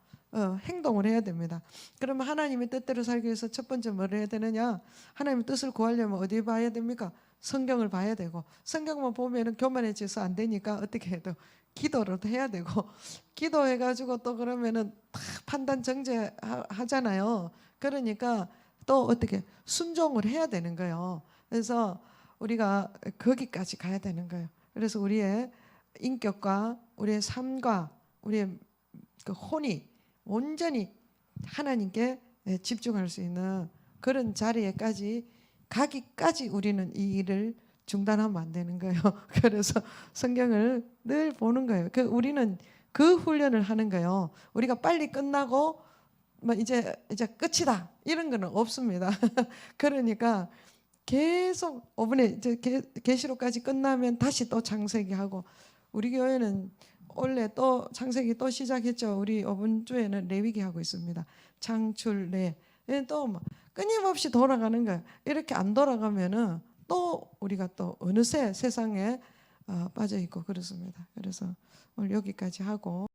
행동을 해야 됩니다. 그러면 하나님의 뜻대로 살기 위해서 첫 번째 뭘 해야 되느냐? 하나님의 뜻을 구하려면 어디 봐야 됩니까? 성경을 봐야 되고, 성경만 보면은 교만해져서 안 되니까 어떻게 해도 기도를 해야 되고, 기도해가지고 또 그러면은 다 판단 정죄하잖아요. 그러니까 또 어떻게 순종을 해야 되는 거예요. 그래서 우리가 거기까지 가야 되는 거예요. 그래서 우리의 인격과 우리의 삶과 우리의 그 혼이 온전히 하나님께 집중할 수 있는 그런 자리에까지 가기까지 우리는 이 일을 중단하면 안 되는 거예요. 그래서 성경을 늘 보는 거예요. 우리는 그 훈련을 하는 거예요. 우리가 빨리 끝나고 뭐 이제 끝이다 이런 거는 없습니다. 그러니까 계속 5분에 이제 계시록까지 끝나면 다시 또 창세기 하고, 우리 교회는 원래 또 창세기 또 시작했죠. 우리 5분 주에는 레위기 하고 있습니다. 창출래 또 끊임없이 돌아가는 거예요. 이렇게 안 돌아가면은 또 우리가 또 어느새 세상에 빠져 있고 그렇습니다. 그래서 오늘 여기까지 하고.